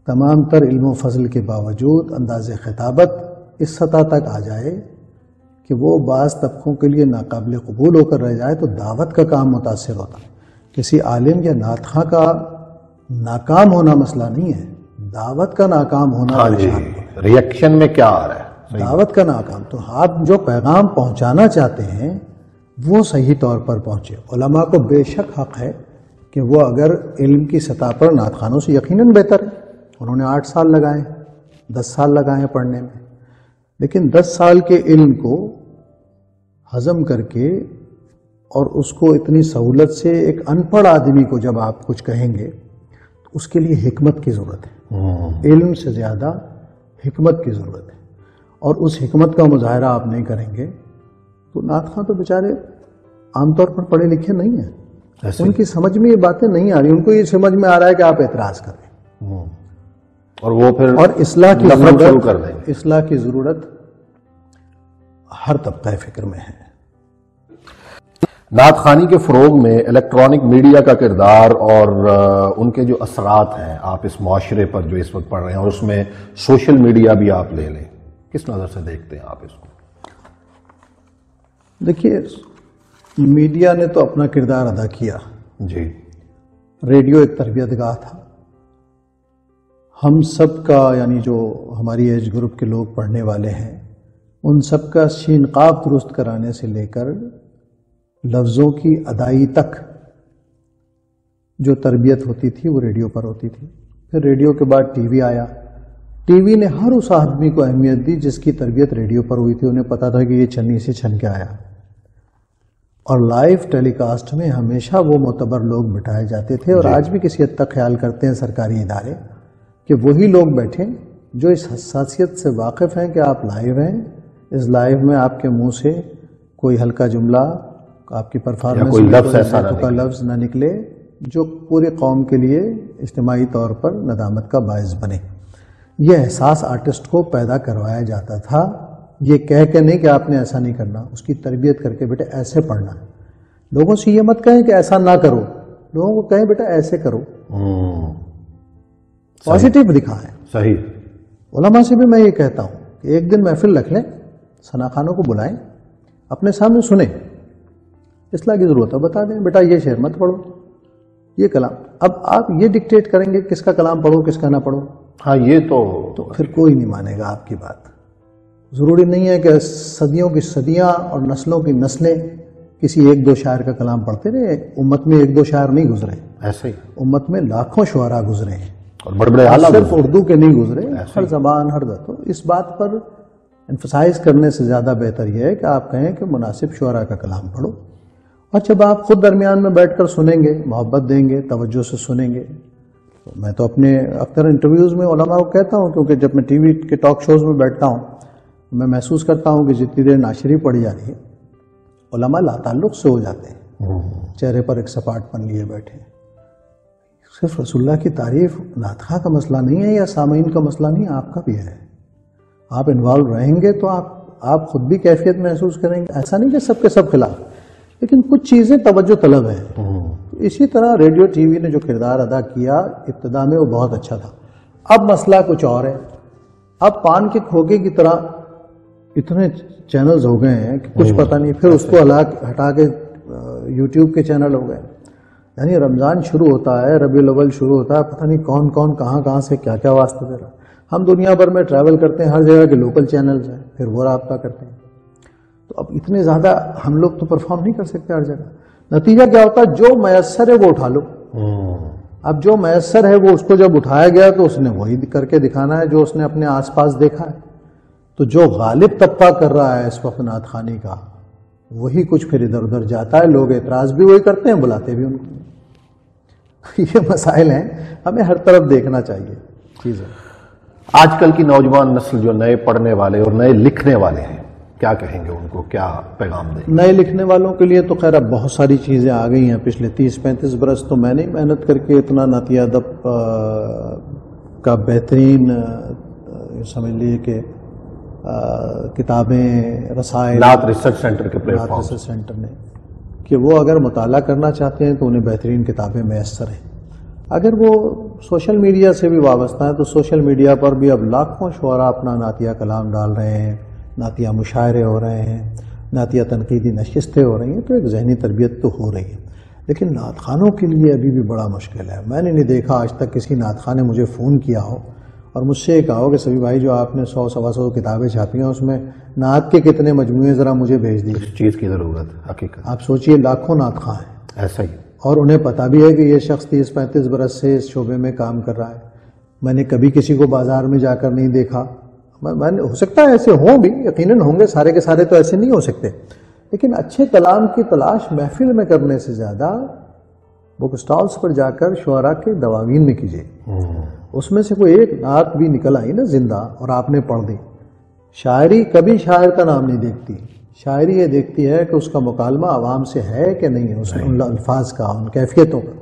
تمام تر علم و فضل کے باوجود انداز خطابت اس سطح تک آ جائے کہ وہ بعض طبقوں کے لیے ناقابل قبول ہو کر رہ جائے تو دعوت کا کام متاثر ہوتا ہے۔ کسی عالم یا نعت خواں کا ناکام ہونا مسئلہ نہیں ہے، دعوت کا ناکام ہونا ریئیکشن میں کیا آ رہا ہے، دعوت کا ناکام۔ تو آپ جو پیغام پہنچانا چاہتے ہیں وہ صحیح طور پر پہنچے۔ علماء کو بے شک حق ہے کہ وہ اگر علم کی سطح پر نعت خوانوں سے یقیناً بہتر ہے، انہوں نے 8 سال لگائے، 10 سال لگائے ہیں پڑھنے میں، لیکن 10 سال کے علم کو ہضم کر کے اور اس کو اتنی سہولت سے ایک ان پڑھ آدمی کو جب آپ کچھ کہیں گے تو اس کے لیے حکمت کی ضرورت ہے، علم سے زیادہ حکمت کی ضرورت ہے، اور اس حکمت کا مظاہرہ آپ نہیں کریں گے تو نعت خواں تو بیچارے عام طور پر پڑھے لکھے نہیں ہیں، ان کی سمجھ میں یہ باتیں نہیں آ رہی، ان کو یہ سمجھ میں آ رہا ہے کہ آپ اعتراض کر رہے ہیں، اور وہ پھر اور اصلاح کی نفرت شروع کر دیں گے۔ اصلاح کی ضرورت ہر طبقہ فکر میں ہے۔ نعت خوانی کے فروغ میں الیکٹرانک میڈیا کا کردار اور ان کے جو اثرات ہیں آپ اس معاشرے پر جو اس وقت پڑھ رہے ہیں، اور اس میں سوشل میڈیا بھی آپ لے لیں، کس نظر سے دیکھتے ہیں آپ اس کو؟ دیکھیے، میڈیا نے تو اپنا کردار ادا کیا جی۔ ریڈیو ایک تربیت گاہ تھا، ہم سب کا، یعنی جو ہماری ایج گروپ کے لوگ پڑھنے والے ہیں ان سب کا شین قاف درست کرانے سے لے کر لفظوں کی ادائی تک جو تربیت ہوتی تھی وہ ریڈیو پر ہوتی تھی. پھر ریڈیو کے بعد ٹی وی آیا. ٹی وی نے ہر اس آدمی کو اہمیت دی جس کی تربیت ریڈیو پر ہوئی تھی. انہیں پتا تھا کہ یہ چنی سے چھن کے آیا. اور لائیو ٹیلی کاسٹ میں ہمیشہ وہ معتبر لوگ بٹھائے جاتے تھے. اور آج بھی کسی حد تک خیال کرتے ہیں سرکاری ادارے کہ وہی لوگ بیٹھیں جو اس حساسیت سے واقف ہیں کہ آپ لائیو ہیں. اس لائیو میں آپ کے منہ سے کوئی ہلکا جملہ، آپ کی پرفارمنس میں کوئی لفظ نہ نکلے جو پوری قوم کے لیے اجتماعی طور پر ندامت کا باعث بنے. یہ احساس آرٹسٹ کو پیدا کروایا جاتا تھا، یہ کہہ کے نہیں کہ آپ نے ایسا نہیں کرنا، اس کی تربیت کر کے بیٹے ایسے پڑھنا ہے. لوگوں سے یہ مت کہیں کہ ایسا نہ کرو، لوگوں کو کہیں بیٹا ایسے کرو، پازیٹیو دکھائیں. صحیح. علماء سے بھی میں یہ کہتا ہوں کہ ایک دن محفل رکھ لیں، ثنا خانوں کو بلائیں، اپنے سامنے سنیں، اصلاح کی ضرورت ہے بتا دیں بیٹا یہ شعر مت پڑھو، یہ کلام. اب آپ یہ ڈکٹیٹ کریں گے کس کا کلام پڑھو کس کا نہ پڑھو. ہاں یہ تو پھر کوئی نہیں مانے گا آپ کی بات. ضروری نہیں ہے کہ صدیوں کی صدیاں اور نسلوں کی نسلیں کسی ایک دو شاعر کا کلام پڑھتے رہے. امت میں ایک دو شاعر نہیں گزرے، ایسے ہی امت میں لاکھوں شعراء گزرے ہیں، اور بڑے بڑے صرف اردو کے نہیں گزرے، ہر زبان ہر تو اس بات پر انفسائز کرنے سے زیادہ بہتر یہ ہے کہ آپ کہیں کہ مناسب شعراء کا کلام پڑھو. اور جب آپ خود درمیان میں بیٹھ کر سنیں گے، محبت دیں گے، توجہ سے سنیں گے. میں تو اپنے اکثر انٹرویوز میں علماء کو کہتا ہوں، کیونکہ جب میں ٹی وی کے ٹاک شوز میں بیٹھتا ہوں میں محسوس کرتا ہوں کہ جتنی دیر ناشری پڑھی جا رہی ہے علماء لا تعلق سے ہو جاتے ہیں، چہرے پر ایک سپاٹ پن لیے بیٹھے. صرف رسول اللہ کی تعریف نعت خواں کا مسئلہ نہیں ہے یا سامعین کا مسئلہ نہیں، آپ کا بھی ہے. آپ انوالو رہیں گے تو آپ خود بھی کیفیت محسوس کریں گے. ایسا نہیں کہ سب کے سب خلاف، لیکن کچھ چیزیں توجہ طلب ہیں. اسی طرح ریڈیو ٹی وی نے جو کردار ادا کیا ابتدا میں وہ بہت اچھا تھا. اب مسئلہ کچھ اور ہے. اب پان کے کھوکے کی طرح اتنے چینلز ہو گئے ہیں کہ کچھ پتہ نہیں. پھر اس کو ہٹا کے یوٹیوب کے چینل ہو گئے. یعنی رمضان شروع ہوتا ہے، ربیع الاول شروع ہوتا ہے، پتہ نہیں کون کون کہاں سے کیا کیا واسطہ دے رہا. ہم دنیا بھر میں ٹریول کرتے ہیں، ہر جگہ کے لوکل چینلز ہیں، پھر وہ رابطہ کرتے ہیں. تو اب اتنے زیادہ ہم لوگ تو پرفارم نہیں کر سکتے ہر جگہ. نتیجہ کیا ہوتا ہے؟ جو میسر ہے وہ اٹھا لو. اب جو میسر ہے وہ اس کو جب اٹھایا گیا تو اس نے وہی کر کے دکھانا ہے جو اس نے اپنے آس پاس دیکھا ہے. تو جو غالب طبقہ کر رہا ہے اس وقت نعت خوانی کا، وہی کچھ پھر ادھر ادھر جاتا ہے. لوگ اعتراض بھی وہی کرتے ہیں، بلاتے بھی ان کو. یہ مسائل ہیں، ہمیں ہر طرف دیکھنا چاہیے چیزیں. آج کل کی نوجوان نسل جو نئے پڑھنے والے اور نئے لکھنے والے ہیں، کیا کہیں گے ان کو، کیا پیغام دیں؟ نئے لکھنے والوں کے لیے تو خیر اب بہت ساری چیزیں آ گئی ہیں. پچھلے 30-35 برس تو میں نے محنت کر کے اتنا نعتیہ ادب کا بہترین سمجھ لیے کہ کتابیں، رسائل، نعت ریسرچ سینٹر کے پلیٹ فارم، ریسرچ سینٹر نے، کہ وہ اگر مطالعہ کرنا چاہتے ہیں تو انہیں بہترین کتابیں میسر ہیں. اگر وہ سوشل میڈیا سے بھی وابستہ ہیں تو سوشل میڈیا پر بھی اب لاکھوں شعراء اپنا نعتیہ کلام ڈال رہے ہیں، نعتیہ مشاعرے ہو رہے ہیں، نعتیہ تنقیدی نشستیں ہو رہی ہیں. تو ایک ذہنی تربیت تو ہو رہی ہے، لیکن نعت خوانوں کے لیے ابھی بھی بڑا مشکل ہے. میں نے نہیں دیکھا آج تک کسی نعت خوان نے مجھے فون کیا ہو اور مجھ سے یہ کہا ہو کہ سبھی بھائی جو آپ نے 100-125 کتابیں چھاپی ہیں اس میں نعت کے کتنے مجموعے ذرا مجھے بھیج دیجیے. اس چیز کی ضرورت حقیقت. آپ سوچئے لاکھوں نعت خواں ہیں ایسا ہی، اور انہیں پتہ بھی ہے کہ یہ شخص 30-35 برس سے اس شعبے میں کام کر رہا ہے. میں نے کبھی کسی کو بازار میں جا کر نہیں دیکھا. میں نے ہو سکتا ہے ایسے ہوں بھی، یقیناً ہوں گے، سارے کے سارے تو ایسے نہیں ہو سکتے، لیکن اچھے کلام کی تلاش محفل میں کرنے سے زیادہ بک سٹالز پر جا کر شعراء کے دواوین میں کیجیے. اس میں سے کوئی ایک نعت بھی نکل آئی نا زندہ اور آپ نے پڑھ دی. شاعری کبھی شاعر کا نام نہیں دیکھتی، شاعری یہ دیکھتی ہے کہ اس کا مکالمہ عوام سے ہے کہ نہیں ہے، اس میں ان الفاظ کا، ان کیفیتوں کا.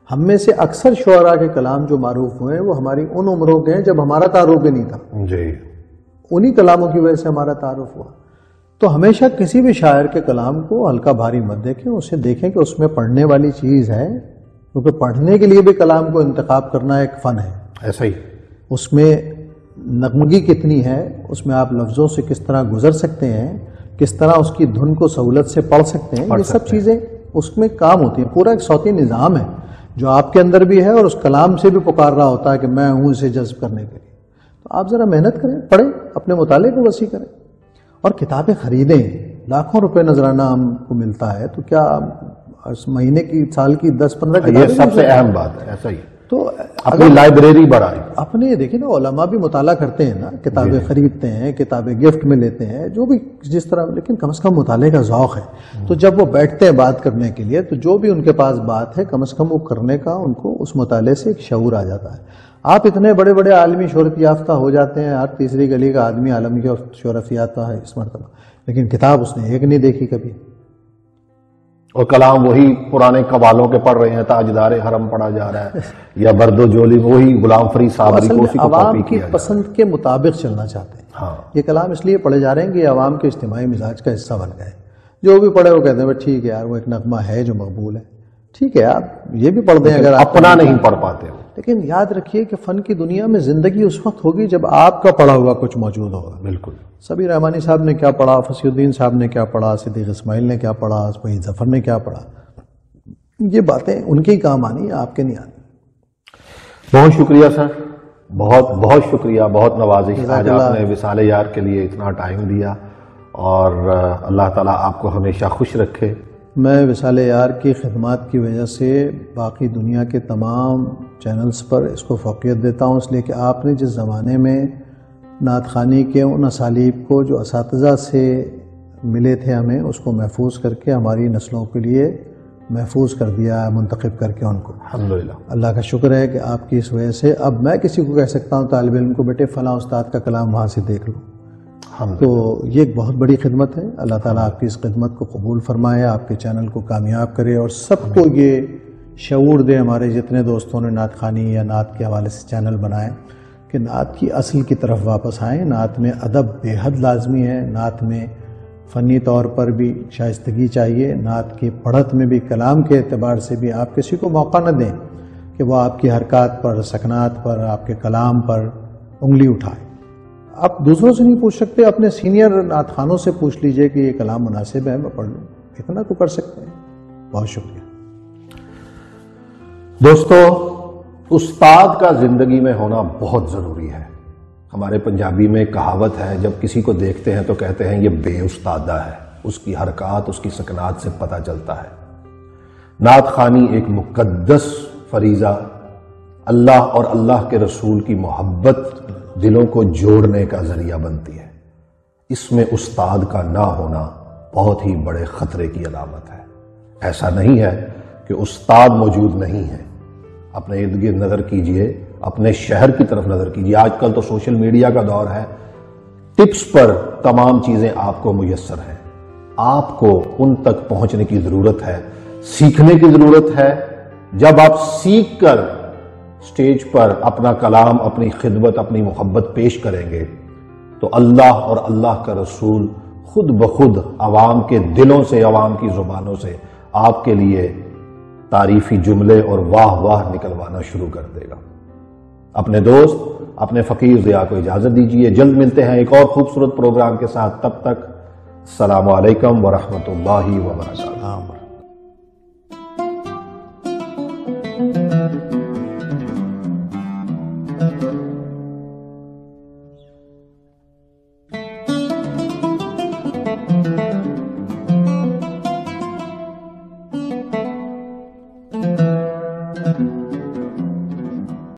ہم میں سے اکثر شعراء کے کلام جو معروف ہوئے ہیں وہ ہماری ان عمروں کے ہیں جب ہمارا تعارف بھی نہیں تھا. جی، انہی کلاموں کی وجہ سے ہمارا تعارف ہوا. تو ہمیشہ کسی بھی شاعر کے کلام کو ہلکا بھاری مت دیکھیں، اسے دیکھیں کہ اس میں پڑھنے والی چیز ہے، کیونکہ پڑھنے کے لیے بھی کلام کو انتخاب کرنا ایک فن ہے. ایسا ہی، اس میں نغمگی کتنی ہے، اس میں آپ لفظوں سے کس طرح گزر سکتے ہیں، کس طرح اس کی دھن کو سہولت سے پڑھ سکتے ہیں، یہ سب چیزیں اس میں کام ہوتی ہیں. پورا ایک صوتی نظام ہے جو آپ کے اندر بھی ہے اور اس کلام سے بھی پکار رہا ہوتا ہے کہ میں ہوں اسے جذب کرنے کے لیے. تو آپ ذرا محنت کریں، پڑھیں، اپنے مطالعے کو وسیع کریں اور کتابیں خریدیں. لاکھوں روپے نذرانہ ہم کو ملتا ہے، تو کیا مہینے کی، سال کی 10-15 یہ کتابیں؟ سب سے اہم بات ہے، ایسا ہی تو اپنی لائبریری بڑھائیں۔ اپنے دیکھیں نا، علماء بھی مطالعہ کرتے ہیں نا، کتابیں خریدتے ہیں، کتابیں گفٹ میں لیتے ہیں، جو بھی جس طرح، لیکن کم از کم مطالعے کا ذوق ہے۔ تو جب وہ بیٹھتے ہیں بات کرنے کے لیے، تو جو بھی ان کے پاس بات ہے، کم از کم وہ کرنے کا ان کو اس مطالعے سے ایک شعور آ جاتا ہے۔ آپ اتنے بڑے بڑے عالمی شہرت یافتہ ہو جاتے ہیں، ہر تیسری گلی کا آدمی عالمی کی شہرت یافتہ ہے اس مرتبہ، لیکن کتاب اس نے ایک نہیں دیکھی کبھی، اور کلام وہی پرانے قوالوں کے پڑھ رہے ہیں، تاجدار حرم پڑھا جا رہا ہے، یا برد و جولی وہی غلام فرید صابری کو اسی کو عوام کاپی کی کیا جا رہا ہے۔ پسند کے مطابق چلنا چاہتے ہیں۔ ہاں، یہ کلام اس لیے پڑھے جا رہے ہیں کہ یہ عوام کے اجتماعی مزاج کا حصہ بن گئے، جو بھی پڑھے وہ کہتے ہیں ٹھیک ہے یار، وہ ایک نغمہ ہے جو مقبول ہے، ٹھیک ہے آپ یہ بھی پڑھ دیں اگر آپ اپنا نہیں پڑھ پاتے ہو۔ لیکن یاد رکھیے کہ فن کی دنیا میں زندگی اس وقت ہوگی جب آپ کا پڑھا ہوا کچھ موجود ہوگا۔ بالکل، سبیر رحمانی صاحب نے کیا پڑھا، فصیح الدین صاحب نے کیا پڑھا، صدیق اسماعیل نے کیا پڑھا، وحید ظفر نے کیا پڑھا، یہ باتیں ان کے ہی کام آنی، آپ کے نہیں آنی۔ بہت شکریہ سر، بہت بہت شکریہ، بہت نوازش، آج آپ نے وصال یار کے لیے اتنا ٹائم دیا، اور اللہ تعالیٰ آپ کو ہمیشہ خوش رکھے۔ میں وصال یار کی خدمات کی وجہ سے باقی دنیا کے تمام چینلز پر اس کو فوقیت دیتا ہوں، اس لیے کہ آپ نے جس زمانے میں نعت خوانی کے ان اسالیب کو جو اساتذہ سے ملے تھے ہمیں، اس کو محفوظ کر کے ہماری نسلوں کے لیے محفوظ کر دیا ہے، منتخب کر کے ان کو۔ الحمدللہ، اللہ کا شکر ہے کہ آپ کی اس وجہ سے اب میں کسی کو کہہ سکتا ہوں طالب علم کو، بیٹے فلاں استاد کا کلام وہاں سے دیکھ لو، تو یہ ایک بہت بڑی خدمت ہے۔ اللہ تعالیٰ آپ کی اس خدمت کو قبول فرمائے، آپ کے چینل کو کامیاب کرے، اور سب کو یہ شعور دے، ہمارے جتنے دوستوں نے نعت خوانی یا نعت کے حوالے سے چینل بنائے، کہ نعت کی اصل کی طرف واپس آئیں۔ نعت میں ادب بے حد لازمی ہے، نعت میں فنی طور پر بھی شائستگی چاہیے، نعت کی پڑھت میں بھی، کلام کے اعتبار سے بھی آپ کسی کو موقع نہ دیں کہ وہ آپ کی حرکات پر، سکنات پر، آپ کے کلام پر انگلی اٹھائے۔ آپ دوسروں سے نہیں پوچھ سکتے، اپنے سینئر نعت خوانوں سے پوچھ لیجئے کہ یہ کلام مناسب ہے، میں پڑھ لوں، اتنا تو کر سکتے ہیں۔ بہت شکریہ دوستو، استاد کا زندگی میں ہونا بہت ضروری ہے۔ ہمارے پنجابی میں کہاوت ہے، جب کسی کو دیکھتے ہیں تو کہتے ہیں یہ بے استادہ ہے، اس کی حرکات، اس کی سکنات سے پتہ چلتا ہے۔ نعت خوانی ایک مقدس فریضہ، اللہ اور اللہ کے رسول کی محبت دلوں کو جوڑنے کا ذریعہ بنتی ہے۔ اس میں استاد کا نہ ہونا بہت ہی بڑے خطرے کی علامت ہے۔ ایسا نہیں ہے کہ استاد موجود نہیں ہے۔ اپنے ارد گرد نظر کیجئے، اپنے شہر کی طرف نظر کیجئے۔ آج کل تو سوشل میڈیا کا دور ہے، ٹپس پر تمام چیزیں آپ کو میسر ہیں۔ آپ کو ان تک پہنچنے کی ضرورت ہے، سیکھنے کی ضرورت ہے۔ جب آپ سیکھ کر سٹیج پر اپنا کلام، اپنی خدمت، اپنی محبت پیش کریں گے تو اللہ اور اللہ کا رسول خود بخود عوام کے دلوں سے، عوام کی زبانوں سے آپ کے لیے تعریفی جملے اور واہ واہ نکلوانا شروع کر دے گا۔ اپنے دوست، اپنے فقیر ضیاء کو اجازت دیجیے، جلد ملتے ہیں ایک اور خوبصورت پروگرام کے ساتھ، تب تک السلام علیکم ورحمۃ اللہ وبرکاتہ۔